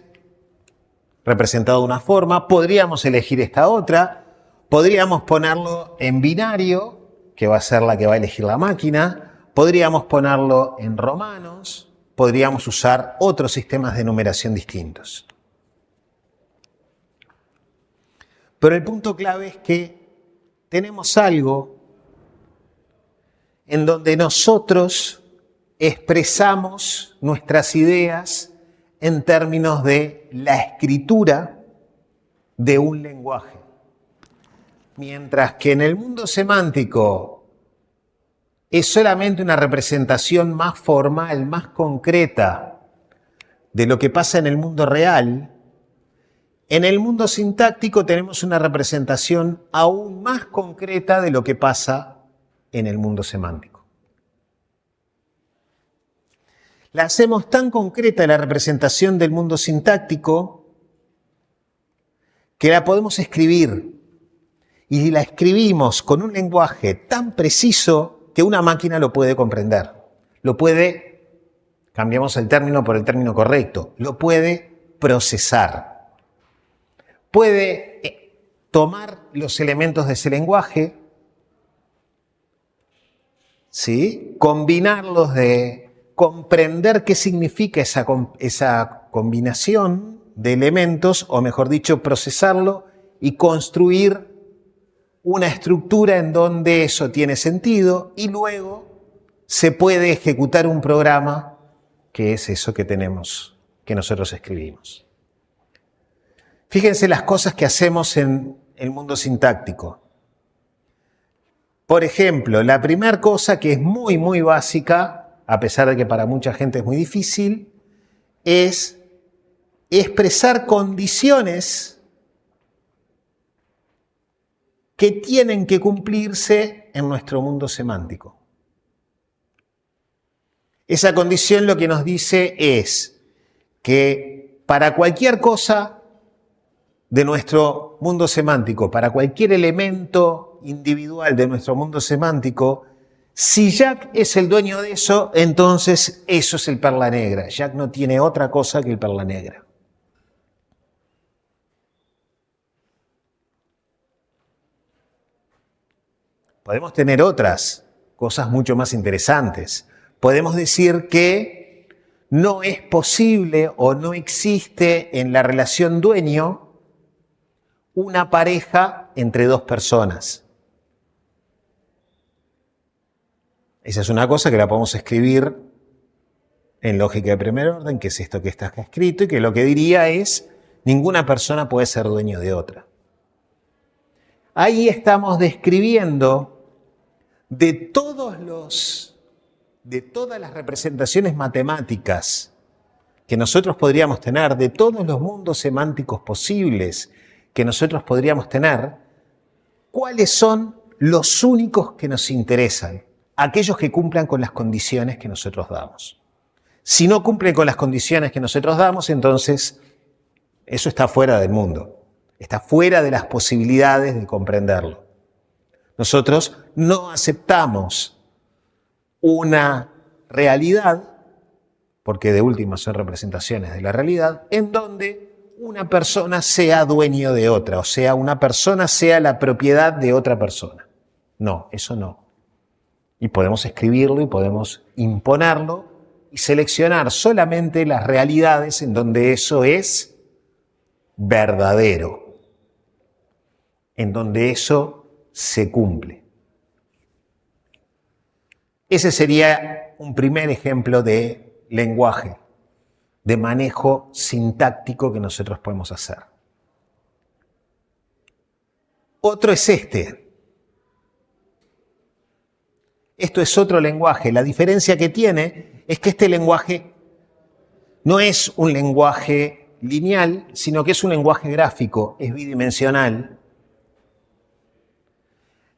S1: representado de una forma. Podríamos elegir esta otra. Podríamos ponerlo en binario, que va a ser la que va a elegir la máquina. Podríamos ponerlo en romanos. Podríamos usar otros sistemas de numeración distintos. Pero el punto clave es que tenemos algo en donde nosotros expresamos nuestras ideas en términos de la escritura de un lenguaje. Mientras que en el mundo semántico es solamente una representación más formal, más concreta de lo que pasa en el mundo real, en el mundo sintáctico tenemos una representación aún más concreta de lo que pasa en el mundo semántico. La hacemos tan concreta la representación del mundo sintáctico que la podemos escribir y la escribimos con un lenguaje tan preciso que una máquina lo puede comprender. Lo puede, cambiamos el término por el término correcto, lo puede procesar. Puede tomar los elementos de ese lenguaje, ¿sí? Combinarlos, de comprender qué significa esa combinación de elementos, o mejor dicho, procesarlo y construir una estructura en donde eso tiene sentido, y luego se puede ejecutar un programa que es eso que tenemos, que nosotros escribimos. Fíjense las cosas que hacemos en el mundo sintáctico. Por ejemplo, la primera cosa que es muy, muy básica, a pesar de que para mucha gente es muy difícil, es expresar condiciones que tienen que cumplirse en nuestro mundo semántico. Esa condición lo que nos dice es que para cualquier cosa de nuestro mundo semántico, para cualquier elemento individual de nuestro mundo semántico, si Jack es el dueño de eso, entonces eso es el perla negra. Jack no tiene otra cosa que el perla negra. Podemos tener otras cosas mucho más interesantes. Podemos decir que no es posible o no existe en la relación dueño una pareja entre dos personas. Esa es una cosa que la podemos escribir en lógica de primer orden, que es esto que está acá escrito, y que lo que diría es: ninguna persona puede ser dueño de otra. Ahí estamos describiendo de todas las representaciones matemáticas que nosotros podríamos tener, de todos los mundos semánticos posibles que nosotros podríamos tener, ¿cuáles son los únicos que nos interesan? Aquellos que cumplan con las condiciones que nosotros damos. Si no cumplen con las condiciones que nosotros damos, entonces eso está fuera del mundo, está fuera de las posibilidades de comprenderlo. Nosotros no aceptamos una realidad, porque de última son representaciones de la realidad, en donde una persona sea dueño de otra, o sea, una persona sea la propiedad de otra persona. No, eso no. Y podemos escribirlo y podemos imponerlo y seleccionar solamente las realidades en donde eso es verdadero, en donde eso se cumple. Ese sería un primer ejemplo de lenguaje, de manejo sintáctico que nosotros podemos hacer. Otro es este. Esto es otro lenguaje. La diferencia que tiene es que este lenguaje no es un lenguaje lineal, sino que es un lenguaje gráfico, es bidimensional.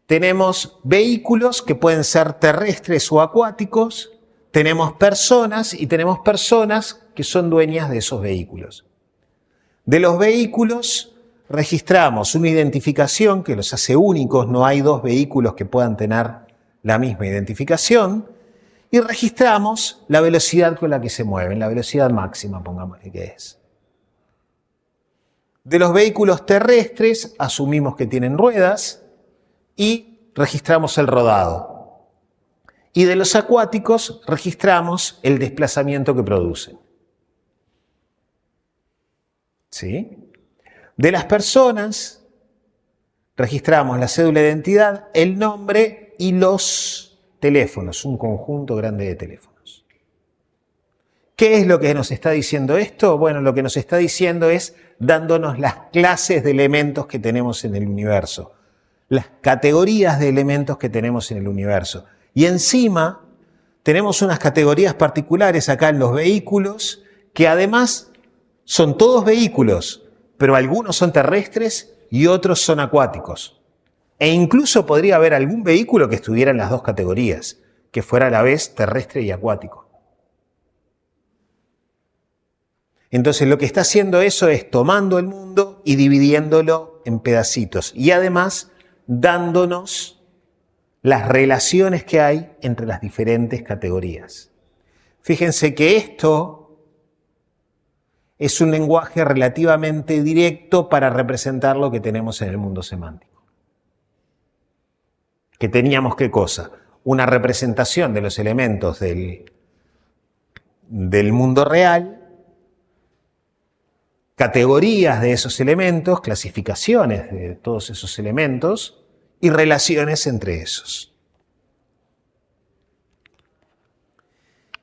S1: Tenemos vehículos que pueden ser terrestres o acuáticos, tenemos personas y tenemos personas que son dueñas de esos vehículos. De los vehículos registramos una identificación que los hace únicos, no hay dos vehículos que puedan tener la misma identificación, y registramos la velocidad con la que se mueven, la velocidad máxima, pongámosle que es. De los vehículos terrestres asumimos que tienen ruedas y registramos el rodado. Y de los acuáticos registramos el desplazamiento que producen. ¿Sí? De las personas registramos la cédula de identidad, el nombre y los teléfonos, un conjunto grande de teléfonos. ¿Qué es lo que nos está diciendo esto? Bueno, lo que nos está diciendo es dándonos las clases de elementos que tenemos en el universo, las categorías de elementos que tenemos en el universo. Y encima tenemos unas categorías particulares acá en los vehículos, que además son todos vehículos, pero algunos son terrestres y otros son acuáticos. E incluso podría haber algún vehículo que estuviera en las dos categorías, que fuera a la vez terrestre y acuático. Entonces lo que está haciendo eso es tomando el mundo y dividiéndolo en pedacitos y además dándonos las relaciones que hay entre las diferentes categorías. Fíjense que esto es un lenguaje relativamente directo para representar lo que tenemos en el mundo semántico. Que teníamos, ¿qué cosa? Una representación de los elementos del mundo real, categorías de esos elementos, clasificaciones de todos esos elementos y relaciones entre esos.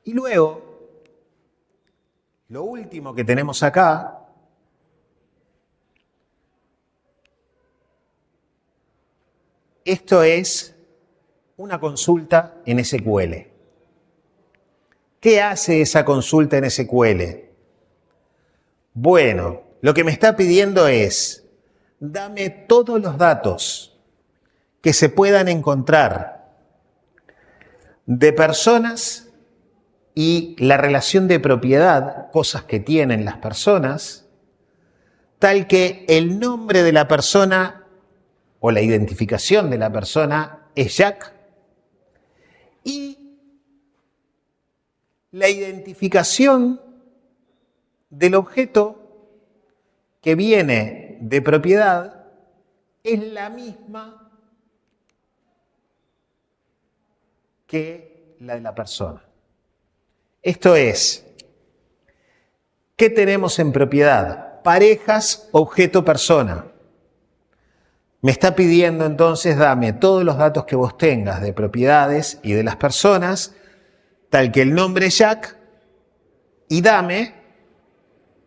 S1: Y luego, lo último que tenemos acá esto es una consulta en SQL. ¿Qué hace esa consulta en SQL? Bueno, lo que me está pidiendo es, dame todos los datos que se puedan encontrar de personas y la relación de propiedad, cosas que tienen las personas, tal que el nombre de la persona o la identificación de la persona es Jack y la identificación del objeto que viene de propiedad es la misma que la de la persona. Esto es, ¿qué tenemos en propiedad? Parejas, objeto, persona. Me está pidiendo entonces, dame todos los datos que vos tengas de propiedades y de las personas, tal que el nombre es Jack, y dame,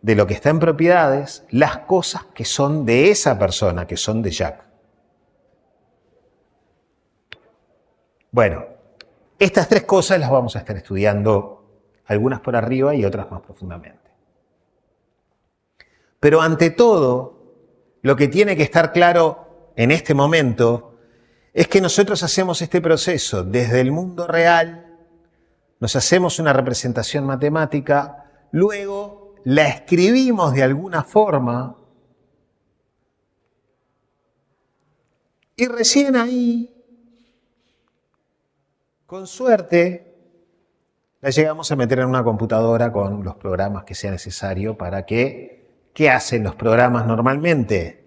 S1: de lo que está en propiedades, las cosas que son de esa persona, que son de Jack. Bueno, estas tres cosas las vamos a estar estudiando, algunas por arriba y otras más profundamente. Pero ante todo, lo que tiene que estar claro en este momento es que nosotros hacemos este proceso desde el mundo real, nos hacemos una representación matemática, luego la escribimos de alguna forma y recién ahí, con suerte, la llegamos a meter en una computadora con los programas que sea necesario para que, ¿qué hacen los programas normalmente?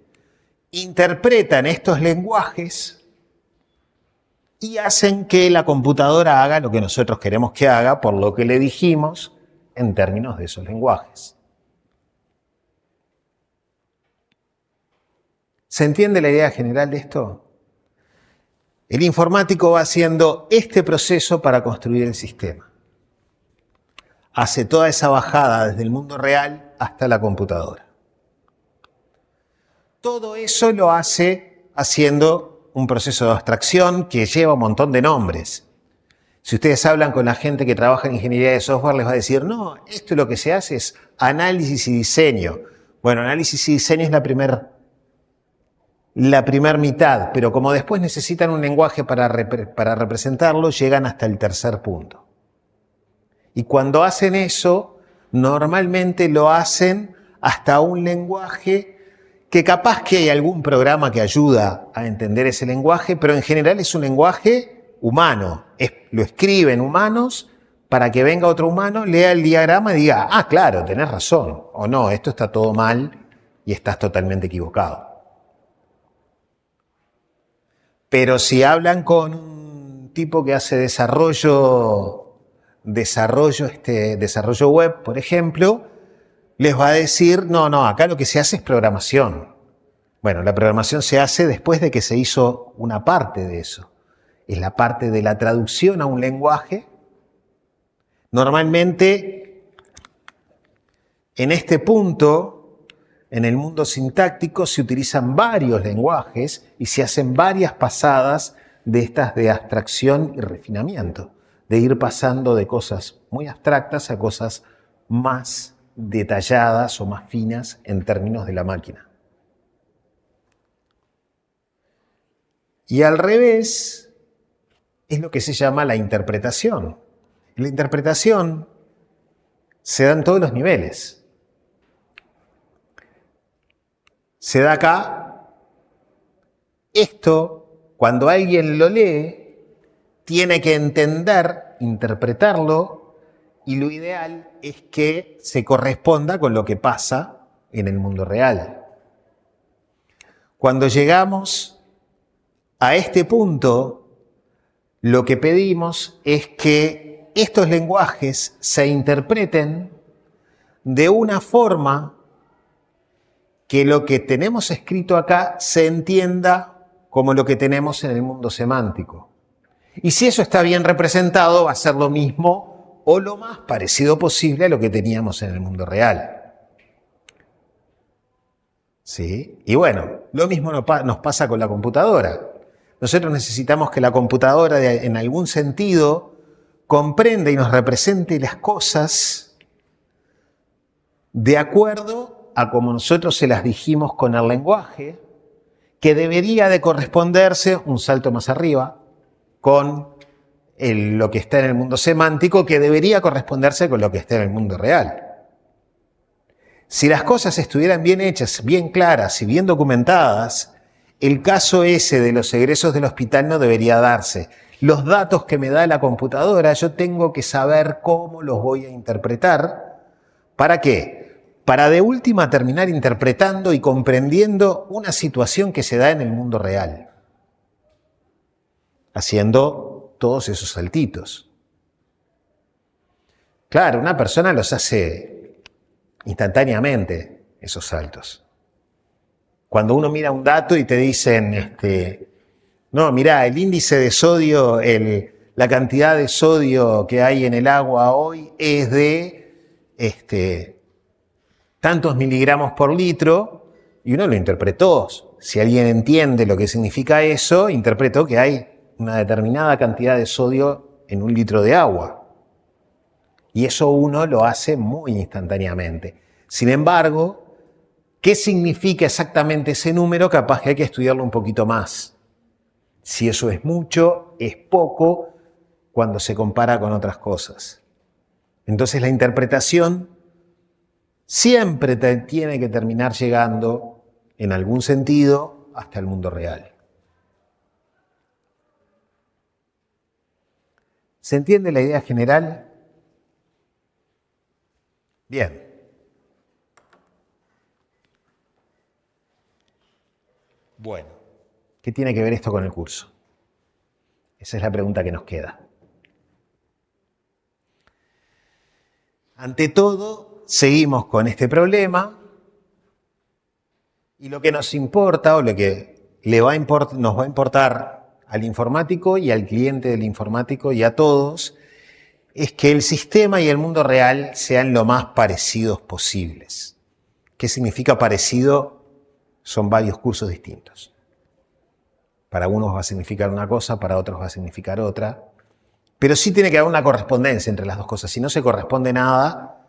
S1: Interpretan estos lenguajes y hacen que la computadora haga lo que nosotros queremos que haga por lo que le dijimos en términos de esos lenguajes. ¿Se entiende la idea general de esto? El informático va haciendo este proceso para construir el sistema. Hace toda esa bajada desde el mundo real hasta la computadora. Todo eso lo hace haciendo un proceso de abstracción que lleva un montón de nombres. Si ustedes hablan con la gente que trabaja en ingeniería de software, les va a decir, no, esto lo que se hace es análisis y diseño. Bueno, análisis y diseño es la primer mitad, pero como después necesitan un lenguaje para representarlo, llegan hasta el tercer punto. Y cuando hacen eso, normalmente lo hacen hasta un lenguaje que capaz que hay algún programa que ayuda a entender ese lenguaje, pero en general es un lenguaje humano. Lo escriben humanos para que venga otro humano, lea el diagrama y diga, ah, claro, tenés razón, o no, esto está todo mal y estás totalmente equivocado. Pero si hablan con un tipo que hace desarrollo web, por ejemplo, les va a decir, no, acá lo que se hace es programación. Bueno, la programación se hace después de que se hizo una parte de eso. Es la parte de la traducción a un lenguaje. Normalmente, en este punto, en el mundo sintáctico, se utilizan varios lenguajes y se hacen varias pasadas de estas de abstracción y refinamiento, de ir pasando de cosas muy abstractas a cosas más detalladas o más finas en términos de la máquina. Y al revés es lo que se llama la interpretación. La interpretación se da en todos los niveles. Se da acá. Esto, cuando alguien lo lee, tiene que entender, interpretarlo y lo ideal es que se corresponda con lo que pasa en el mundo real. Cuando llegamos a este punto, lo que pedimos es que estos lenguajes se interpreten de una forma que lo que tenemos escrito acá se entienda como lo que tenemos en el mundo semántico. Y si eso está bien representado, va a ser lo mismo o lo más parecido posible a lo que teníamos en el mundo real. ¿Sí? Y bueno, lo mismo nos pasa con la computadora. Nosotros necesitamos que la computadora, en algún sentido, comprenda y nos represente las cosas de acuerdo a como nosotros se las dijimos con el lenguaje, que debería de corresponderse un salto más arriba con lo que está en el mundo semántico, que debería corresponderse con lo que está en el mundo real. Si las cosas estuvieran bien hechas, bien claras y bien documentadas, el caso ese de los egresos del hospital no debería darse. Los datos que me da la computadora, yo tengo que saber cómo los voy a interpretar. ¿Para qué? Para de última terminar interpretando y comprendiendo una situación que se da en el mundo real, haciendo todos esos saltitos. Claro, una persona los hace instantáneamente, esos saltos. Cuando uno mira un dato y te dicen, no, mirá, el índice de sodio, la cantidad de sodio que hay en el agua hoy es de tantos miligramos por litro, y uno lo interpretó. Si alguien entiende lo que significa eso, interpretó que hay una determinada cantidad de sodio en un litro de agua. Y eso uno lo hace muy instantáneamente. Sin embargo, ¿qué significa exactamente ese número? Capaz que hay que estudiarlo un poquito más. Si eso es mucho, es poco, cuando se compara con otras cosas. Entonces la interpretación siempre tiene que terminar llegando, en algún sentido, hasta el mundo real. ¿Se entiende la idea general? Bien. Bueno, ¿qué tiene que ver esto con el curso? Esa es la pregunta que nos queda. Ante todo, seguimos con este problema y lo que nos importa o lo que nos va a importar al informático y al cliente del informático y a todos es que el sistema y el mundo real sean lo más parecidos posibles. ¿Qué significa parecido? Son varios cursos distintos. Para unos va a significar una cosa, para otros va a significar otra. Pero sí tiene que haber una correspondencia entre las dos cosas. Si no se corresponde nada,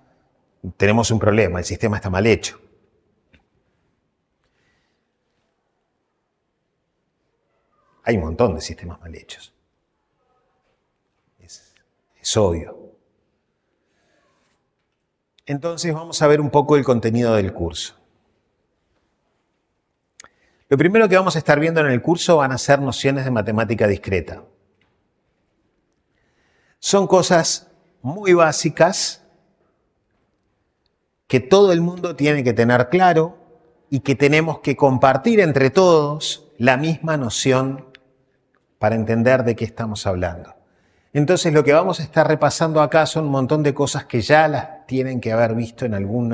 S1: tenemos un problema, el sistema está mal hecho. Hay un montón de sistemas mal hechos. Es obvio. Entonces vamos a ver un poco el contenido del curso. Lo primero que vamos a estar viendo en el curso van a ser nociones de matemática discreta. Son cosas muy básicas que todo el mundo tiene que tener claro y que tenemos que compartir entre todos la misma noción para entender de qué estamos hablando. Entonces lo que vamos a estar repasando acá son un montón de cosas que ya las tienen que haber visto en algún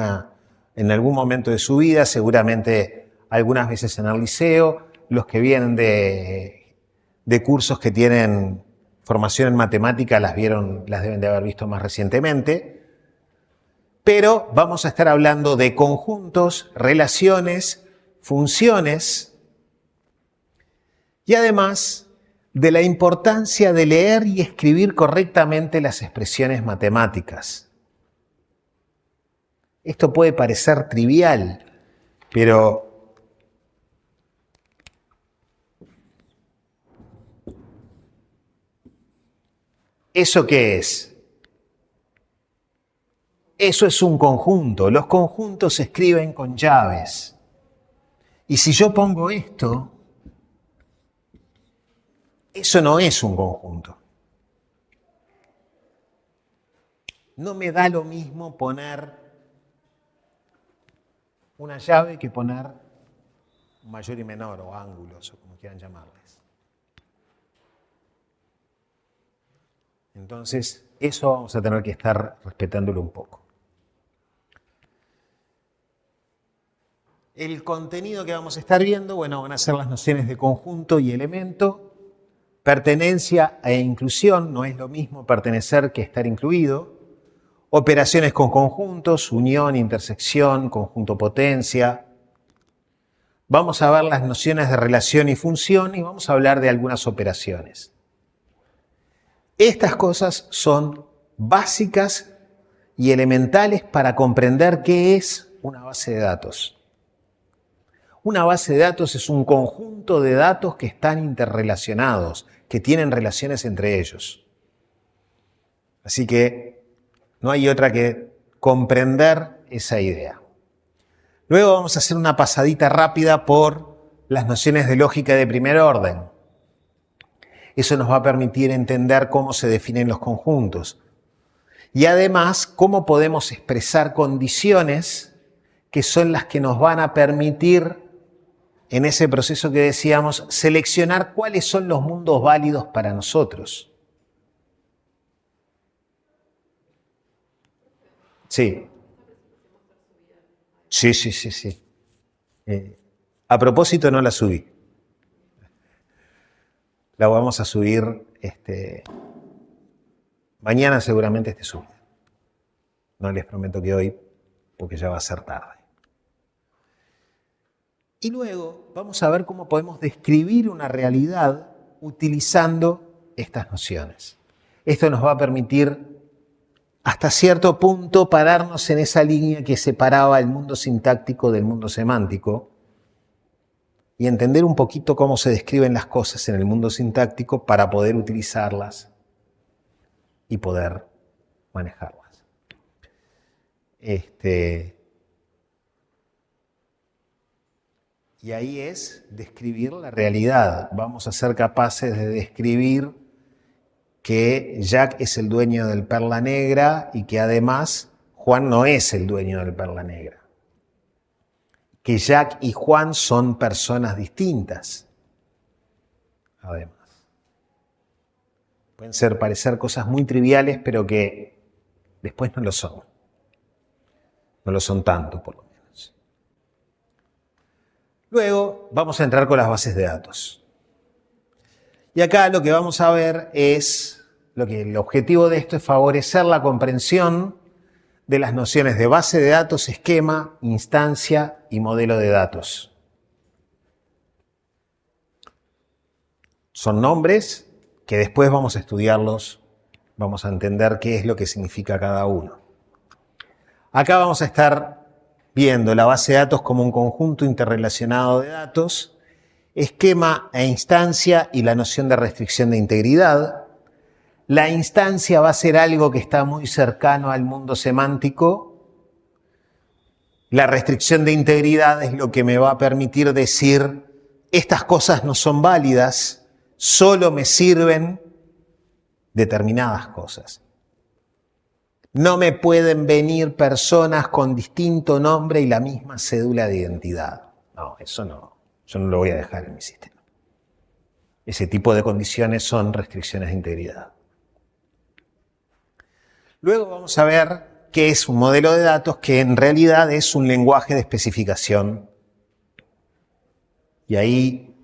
S1: momento de su vida, seguramente algunas veces en el liceo, los que vienen de cursos que tienen formación en matemática las deben de haber visto más recientemente, pero vamos a estar hablando de conjuntos, relaciones, funciones y además de la importancia de leer y escribir correctamente las expresiones matemáticas. Esto puede parecer trivial, pero ¿eso qué es? Eso es un conjunto. Los conjuntos se escriben con llaves. Y si yo pongo esto, eso no es un conjunto. no me da lo mismo poner una llave que poner un mayor y menor, o ángulos, o como quieran llamarles. Entonces, eso vamos a tener que estar respetándolo un poco. El contenido que vamos a estar viendo, bueno, van a ser las nociones de conjunto y elemento. Pertenencia e inclusión, no es lo mismo pertenecer que estar incluido. Operaciones con conjuntos, unión, intersección, conjunto potencia. Vamos a ver las nociones de relación y función y vamos a hablar de algunas operaciones. Estas cosas son básicas y elementales para comprender qué es una base de datos. Una base de datos es un conjunto de datos que están interrelacionados, que tienen relaciones entre ellos. Así que no hay otra que comprender esa idea. Luego vamos a hacer una pasadita rápida por las nociones de lógica de primer orden. Eso nos va a permitir entender cómo se definen los conjuntos. Y además, cómo podemos expresar condiciones que son las que nos van a permitir, en ese proceso que decíamos, seleccionar cuáles son los mundos válidos para nosotros. Sí. Sí. A propósito, no la subí. La vamos a subir, mañana seguramente esté subida. No les prometo que hoy, porque ya va a ser tarde. Y luego vamos a ver cómo podemos describir una realidad utilizando estas nociones. Esto nos va a permitir, hasta cierto punto, pararnos en esa línea que separaba el mundo sintáctico del mundo semántico y entender un poquito cómo se describen las cosas en el mundo sintáctico para poder utilizarlas y poder manejarlas. Y ahí es describir la realidad. Vamos a ser capaces de describir que Jack es el dueño del Perla Negra y que además Juan no es el dueño del Perla Negra. Que Jack y Juan son personas distintas. Además. Pueden parecer cosas muy triviales, pero que después no lo son. No lo son tanto, por lo menos. Luego vamos a entrar con las bases de datos. Y acá lo que vamos a ver es, el objetivo de esto es favorecer la comprensión de las nociones de base de datos, esquema, instancia y modelo de datos. Son nombres que después vamos a estudiarlos, vamos a entender qué es lo que significa cada uno. Acá vamos a estar viendo la base de datos como un conjunto interrelacionado de datos, esquema e instancia y la noción de restricción de integridad. La instancia va a ser algo que está muy cercano al mundo semántico. La restricción de integridad es lo que me va a permitir decir, estas cosas no son válidas, solo me sirven determinadas cosas. No me pueden venir personas con distinto nombre y la misma cédula de identidad. No, eso no. Yo no lo voy a dejar en mi sistema. Ese tipo de condiciones son restricciones de integridad. Luego vamos a ver qué es un modelo de datos, que en realidad es un lenguaje de especificación. Y ahí,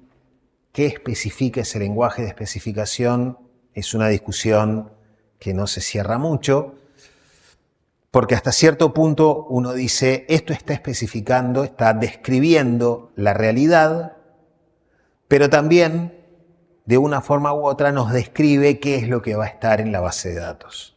S1: ¿qué especifica ese lenguaje de especificación? Es una discusión que no se cierra mucho, porque hasta cierto punto uno dice, esto está especificando, está describiendo la realidad, pero también, de una forma u otra, nos describe qué es lo que va a estar en la base de datos.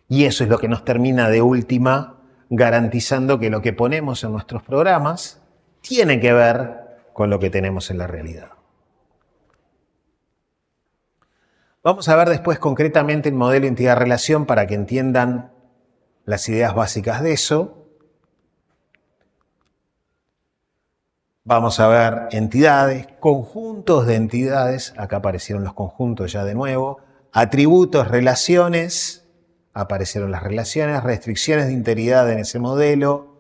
S1: Y eso es lo que nos termina de última garantizando que lo que ponemos en nuestros programas tiene que ver con lo que tenemos en la realidad. Vamos a ver después concretamente el modelo entidad-relación para que entiendan las ideas básicas de eso. Vamos a ver entidades, conjuntos de entidades, acá aparecieron los conjuntos ya de nuevo, atributos, relaciones, aparecieron las relaciones, restricciones de integridad en ese modelo,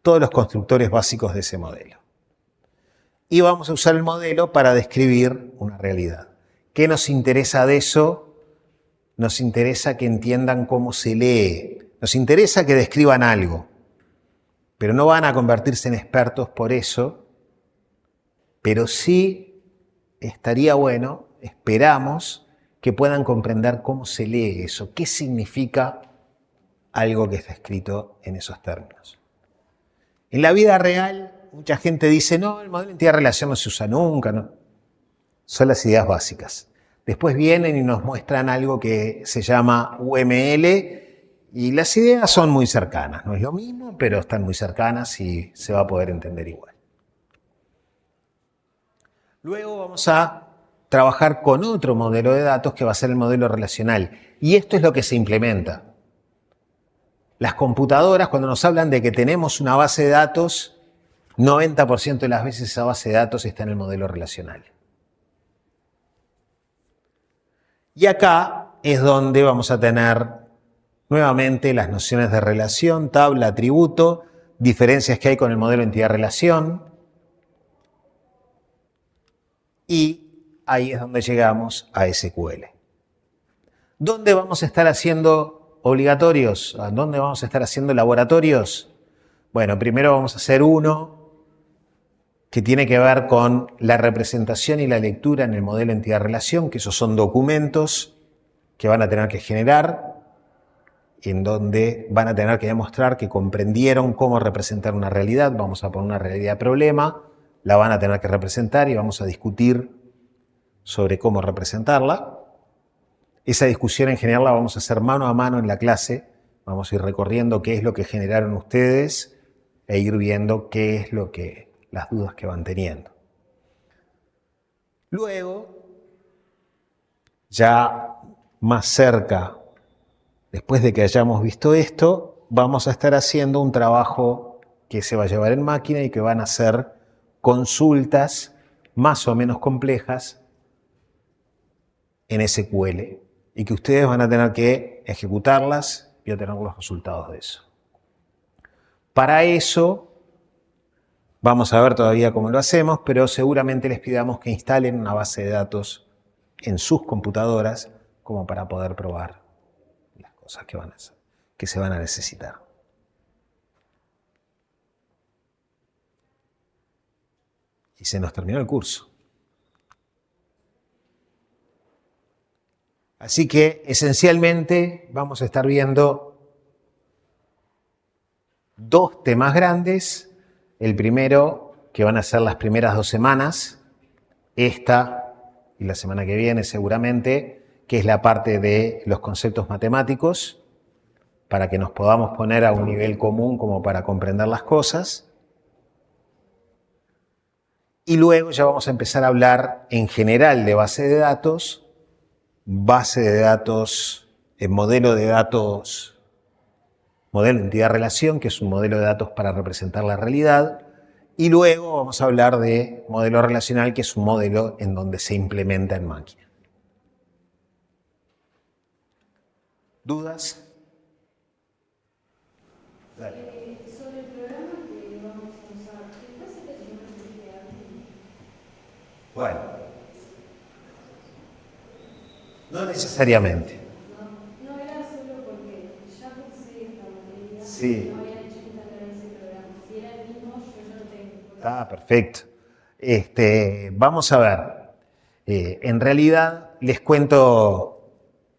S1: todos los constructores básicos de ese modelo. Y vamos a usar el modelo para describir una realidad. ¿Qué nos interesa de eso? Nos interesa que entiendan cómo se lee. Nos interesa que describan algo. Pero no van a convertirse en expertos por eso. Pero sí estaría bueno, esperamos, que puedan comprender cómo se lee eso. ¿Qué significa algo que está escrito en esos términos? En la vida real, mucha gente dice, no, el modelo de entidad-relación no se usa nunca. No. Son las ideas básicas. Después vienen y nos muestran algo que se llama UML y las ideas son muy cercanas. No es lo mismo, pero están muy cercanas y se va a poder entender igual. Luego vamos a trabajar con otro modelo de datos que va a ser el modelo relacional. Y esto es lo que se implementa. Las computadoras, cuando nos hablan de que tenemos una base de datos, 90% de las veces esa base de datos está en el modelo relacional. Y acá es donde vamos a tener nuevamente las nociones de relación, tabla, atributo, diferencias que hay con el modelo entidad-relación. Y ahí es donde llegamos a SQL. ¿Dónde vamos a estar haciendo obligatorios? ¿Dónde vamos a estar haciendo laboratorios? Bueno, primero vamos a hacer uno que tiene que ver con la representación y la lectura en el modelo entidad-relación, que esos son documentos que van a tener que generar, en donde van a tener que demostrar que comprendieron cómo representar una realidad. Vamos a poner una realidad problema, la van a tener que representar y vamos a discutir sobre cómo representarla. Esa discusión en general la vamos a hacer mano a mano en la clase. Vamos a ir recorriendo qué es lo que generaron ustedes e ir viendo qué es lo que las dudas que van teniendo. Luego, ya más cerca, después de que hayamos visto esto, vamos a estar haciendo un trabajo que se va a llevar en máquina y que van a ser consultas más o menos complejas en SQL y que ustedes van a tener que ejecutarlas y obtener los resultados de eso. Para eso vamos a ver todavía cómo lo hacemos, pero seguramente les pidamos que instalen una base de datos en sus computadoras como para poder probar las cosas que se van a necesitar. Y se nos terminó el curso. Así que esencialmente vamos a estar viendo dos temas grandes. El primero, que van a ser las primeras 2 semanas, esta y la semana que viene seguramente, que es la parte de los conceptos matemáticos, para que nos podamos poner a un nivel común como para comprender las cosas. Y luego ya vamos a empezar a hablar en general de base de datos, modelo de datos, modelo de entidad-relación, que es un modelo de datos para representar la realidad. Y luego vamos a hablar de modelo relacional, que es un modelo en donde se implementa en máquina. ¿Dudas? Dale.
S3: Sobre el programa que vamos a usar, ¿qué pasa que se llama FreeReact?
S1: Bueno, no necesariamente.
S3: No era solo porque ya cursé esta materia,
S1: Sí.
S3: no había hecho instalar ese programa. Si era el mismo, yo ya lo tengo.
S1: Está perfecto. Vamos a ver. En realidad les cuento,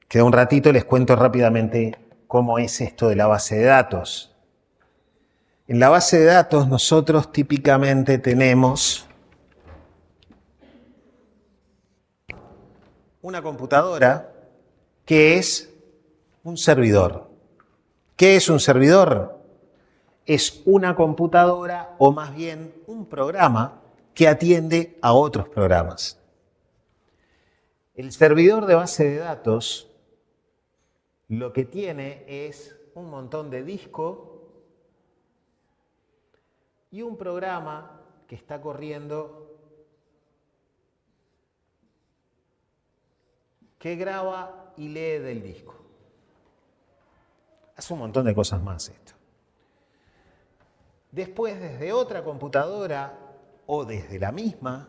S1: queda un ratito, les cuento rápidamente cómo es esto de la base de datos. En la base de datos nosotros típicamente tenemos una computadora que es un servidor. ¿Qué es un servidor? Es una computadora o más bien un programa que atiende a otros programas. El servidor de base de datos lo que tiene es un montón de disco y un programa que está corriendo que graba y lee del disco. Hace un montón de cosas más esto. Después, desde otra computadora o desde la misma,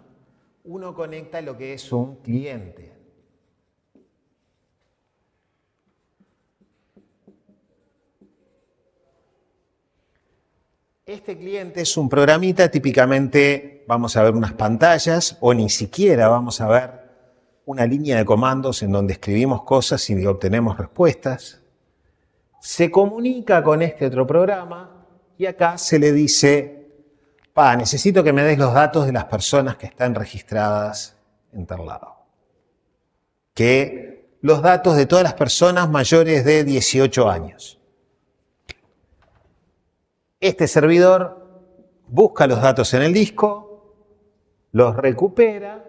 S1: uno conecta lo que es un cliente. Este cliente es un programita, típicamente vamos a ver unas pantallas o ni siquiera vamos a ver una línea de comandos en donde escribimos cosas y obtenemos respuestas. Se comunica con este otro programa y acá se le dice, necesito que me des los datos de las personas que están registradas en tal lado. Que los datos de todas las personas mayores de 18 años. Este servidor busca los datos en el disco, los recupera,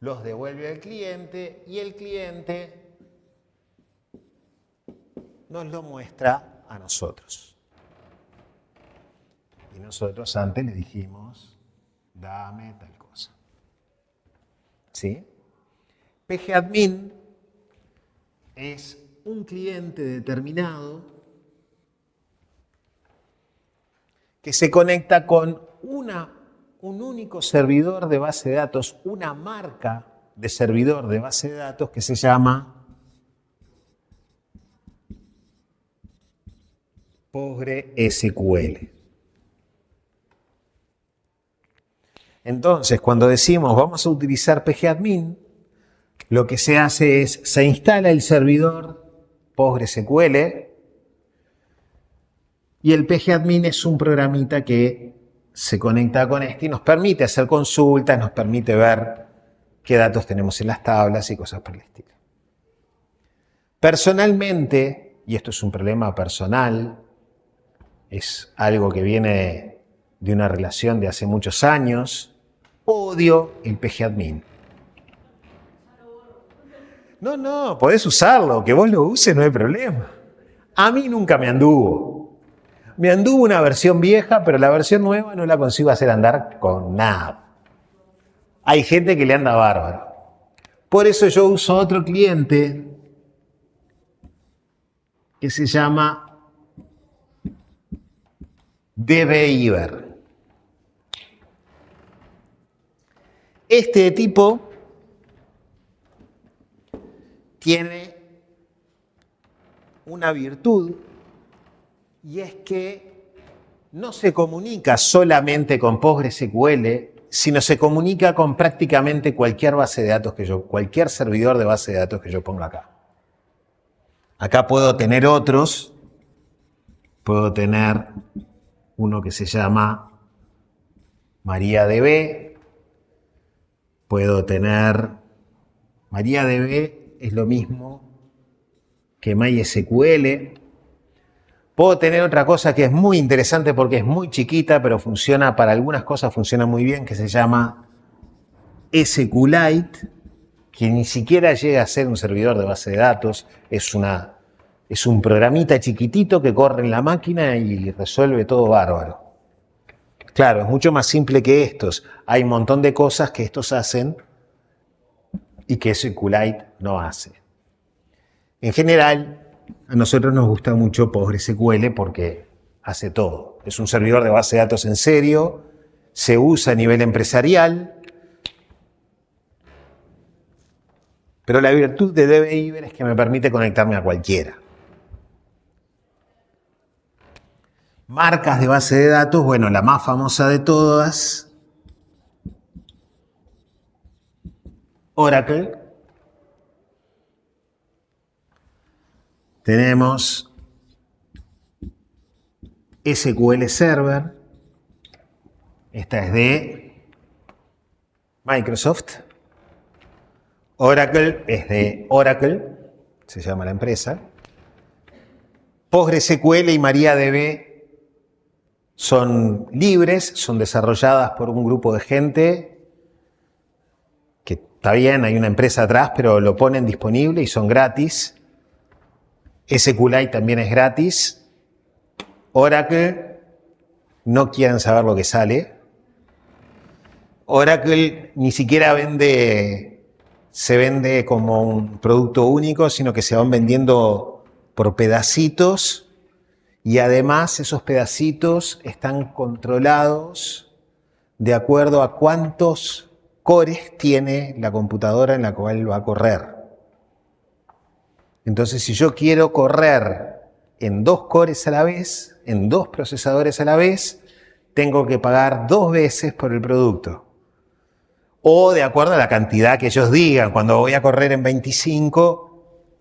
S1: los devuelve al cliente y el cliente nos lo muestra a nosotros. Y nosotros antes le dijimos, dame tal cosa. ¿Sí? PGAdmin es un cliente determinado que se conecta con un único servidor de base de datos, una marca de servidor de base de datos que se llama PostgreSQL. Entonces, cuando decimos vamos a utilizar PGAdmin, lo que se hace es, se instala el servidor PostgreSQL y el PGAdmin es un programita que se conecta con este y nos permite hacer consultas, nos permite ver qué datos tenemos en las tablas y cosas por el estilo. Personalmente, y esto es un problema personal, es algo que viene de una relación de hace muchos años, odio el PGAdmin. No, podés usarlo, que vos lo uses no hay problema. A mí nunca me anduvo. Me anduvo una versión vieja, pero la versión nueva no la consigo hacer andar con nada. Hay gente que le anda bárbaro. Por eso yo uso otro cliente que se llama dbiver. Este tipo tiene una virtud y es que no se comunica solamente con PostgreSQL, sino se comunica con prácticamente cualquier base de datos cualquier servidor de base de datos que yo ponga acá. Acá puedo tener otros, puedo tener uno que se llama MariaDB, puedo tener MariaDB es lo mismo que MySQL. Puedo tener otra cosa que es muy interesante porque es muy chiquita, pero funciona para algunas cosas, funciona muy bien, que se llama SQLite, que ni siquiera llega a ser un servidor de base de datos, es un programita chiquitito que corre en la máquina y resuelve todo bárbaro. Claro, es mucho más simple que estos. Hay un montón de cosas que estos hacen y que SQLite no hace. En general, a nosotros nos gusta mucho PostgreSQL porque hace todo. Es un servidor de base de datos en serio, se usa a nivel empresarial, pero la virtud de dbiver es que me permite conectarme a cualquiera. Marcas de base de datos, bueno, la más famosa de todas, Oracle. Tenemos SQL Server, esta es de Microsoft. Oracle es de Oracle, se llama la empresa. PostgreSQL y MariaDB son libres, son desarrolladas por un grupo de gente que está bien, hay una empresa atrás, pero lo ponen disponible y son gratis. SQLite también es gratis. Oracle, no quieren saber lo que sale. Oracle ni siquiera se vende como un producto único, sino que se van vendiendo por pedacitos y además esos pedacitos están controlados de acuerdo a cuántos cores tiene la computadora en la cual va a correr. Entonces, si yo quiero correr en 2 cores a la vez, en 2 procesadores a la vez, tengo que pagar 2 veces por el producto. O de acuerdo a la cantidad que ellos digan, cuando voy a correr en 25,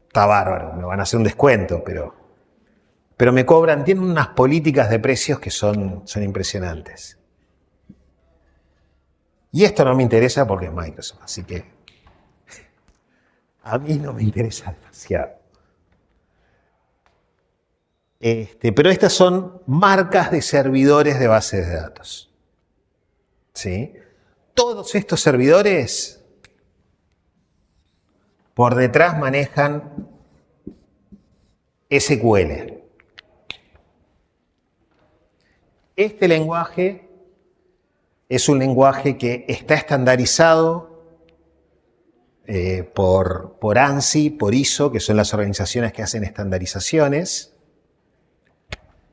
S1: está bárbaro, me van a hacer un descuento, pero me cobran, tienen unas políticas de precios que son impresionantes. Y esto no me interesa porque es Microsoft, así que a mí no me interesa demasiado. Pero estas son marcas de servidores de bases de datos. ¿Sí? Todos estos servidores por detrás manejan SQL. Este lenguaje es un lenguaje que está estandarizado por ANSI, por ISO, que son las organizaciones que hacen estandarizaciones.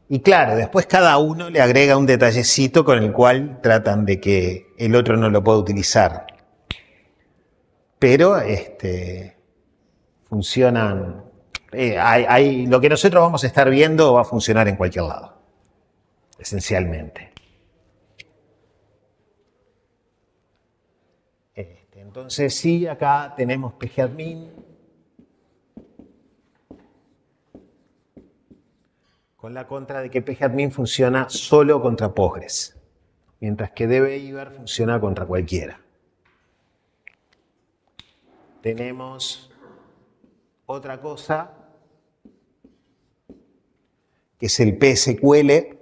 S1: Y claro, después cada uno le agrega un detallecito con el cual tratan de que el otro no lo pueda utilizar. Pero funcionan. Lo que nosotros vamos a estar viendo va a funcionar en cualquier lado, esencialmente. Entonces sí, acá tenemos pgadmin. Con la contra de que pgadmin funciona solo contra Postgres, mientras que dbiver funciona contra cualquiera. Tenemos otra cosa, que es el PSQL,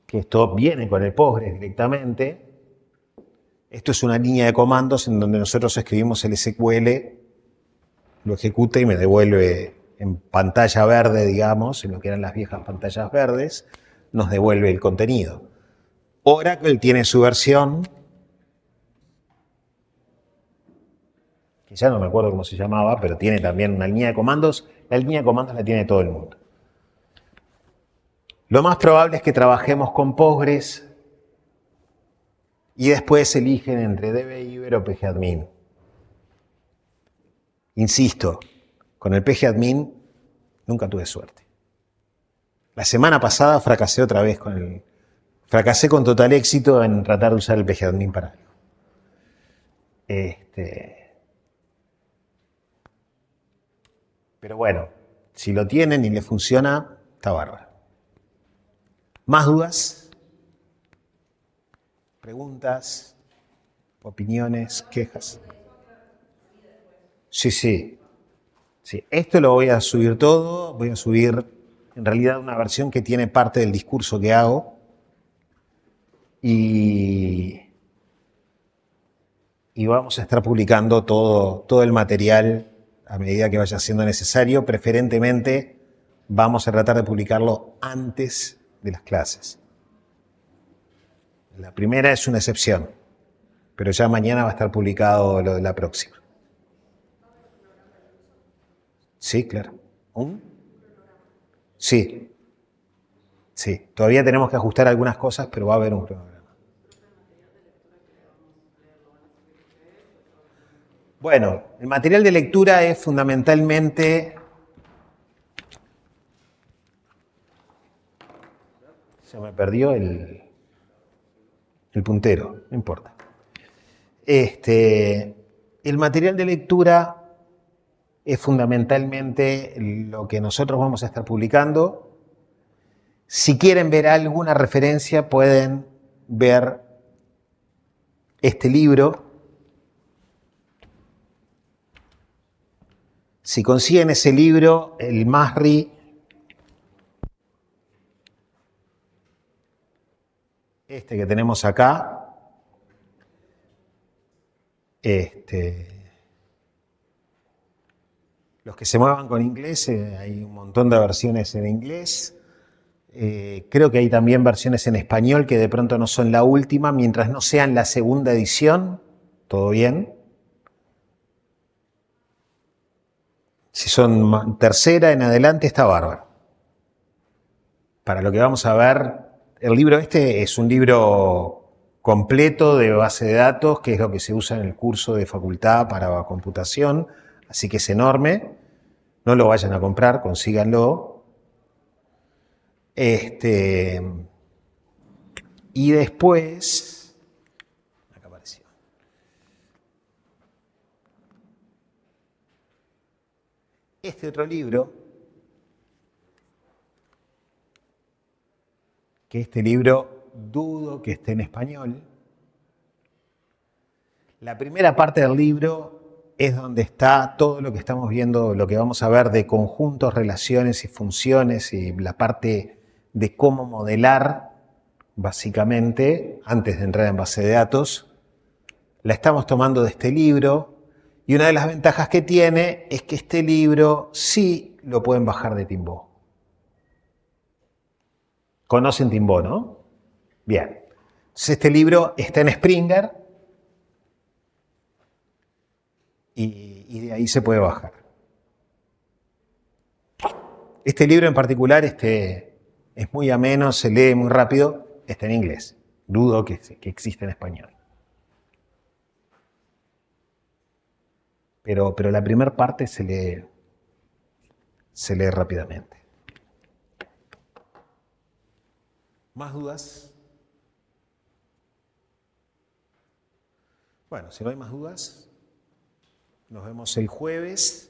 S1: que esto viene con el Postgres directamente. Esto es una línea de comandos en donde nosotros escribimos el SQL, lo ejecuta y me devuelve en pantalla verde, digamos, en lo que eran las viejas pantallas verdes, nos devuelve el contenido. Oracle tiene su versión, que ya no me acuerdo cómo se llamaba, pero tiene también una línea de comandos. La línea de comandos la tiene todo el mundo. Lo más probable es que trabajemos con Postgres y después eligen entre dbiver o pgadmin. Insisto, con el pgadmin nunca tuve suerte. La semana pasada fracasé otra vez fracasé con total éxito en tratar de usar el pgadmin para algo. Pero bueno, si lo tienen y le funciona, está bárbaro. ¿Más dudas? ¿Preguntas? ¿Opiniones? ¿Quejas? Sí, sí. Sí, esto lo voy a subir todo, voy a subir en realidad una versión que tiene parte del discurso que hago y vamos a estar publicando todo el material a medida que vaya siendo necesario. Preferentemente vamos a tratar de publicarlo antes de las clases. La primera es una excepción, pero ya mañana va a estar publicado lo de la próxima. Sí, claro. Sí. Sí. Todavía tenemos que ajustar algunas cosas, pero va a haber un cronograma. Bueno, el material de lectura es fundamentalmente... Se me perdió el puntero, no importa. El material de lectura es fundamentalmente lo que nosotros vamos a estar publicando. Si quieren ver alguna referencia, pueden ver este libro. Si consiguen ese libro, el Masri, este que tenemos acá, los que se muevan con inglés, hay un montón de versiones en inglés. Creo que hay también versiones en español que de pronto no son la última, mientras no sean la segunda edición, todo bien. Si son tercera en adelante, está bárbaro. Para lo que vamos a ver, el libro este es un libro completo de base de datos, que es lo que se usa en el curso de facultad para computación, así que es enorme. No lo vayan a comprar, consíganlo. Y después, acá apareció. Este otro libro, que este libro dudo que esté en español. La primera parte del libro es donde está todo lo que estamos viendo, lo que vamos a ver de conjuntos, relaciones y funciones y la parte de cómo modelar, básicamente, antes de entrar en base de datos. La estamos tomando de este libro y una de las ventajas que tiene es que este libro sí lo pueden bajar de Timbó. ¿Conocen Timbó, no? Bien. Entonces este libro está en Springer y de ahí se puede bajar. Este libro en particular es muy ameno, se lee muy rápido, está en inglés. Dudo que existe en español. Pero la primera parte se lee rápidamente. ¿Más dudas? Bueno, si no hay más dudas, nos vemos el jueves.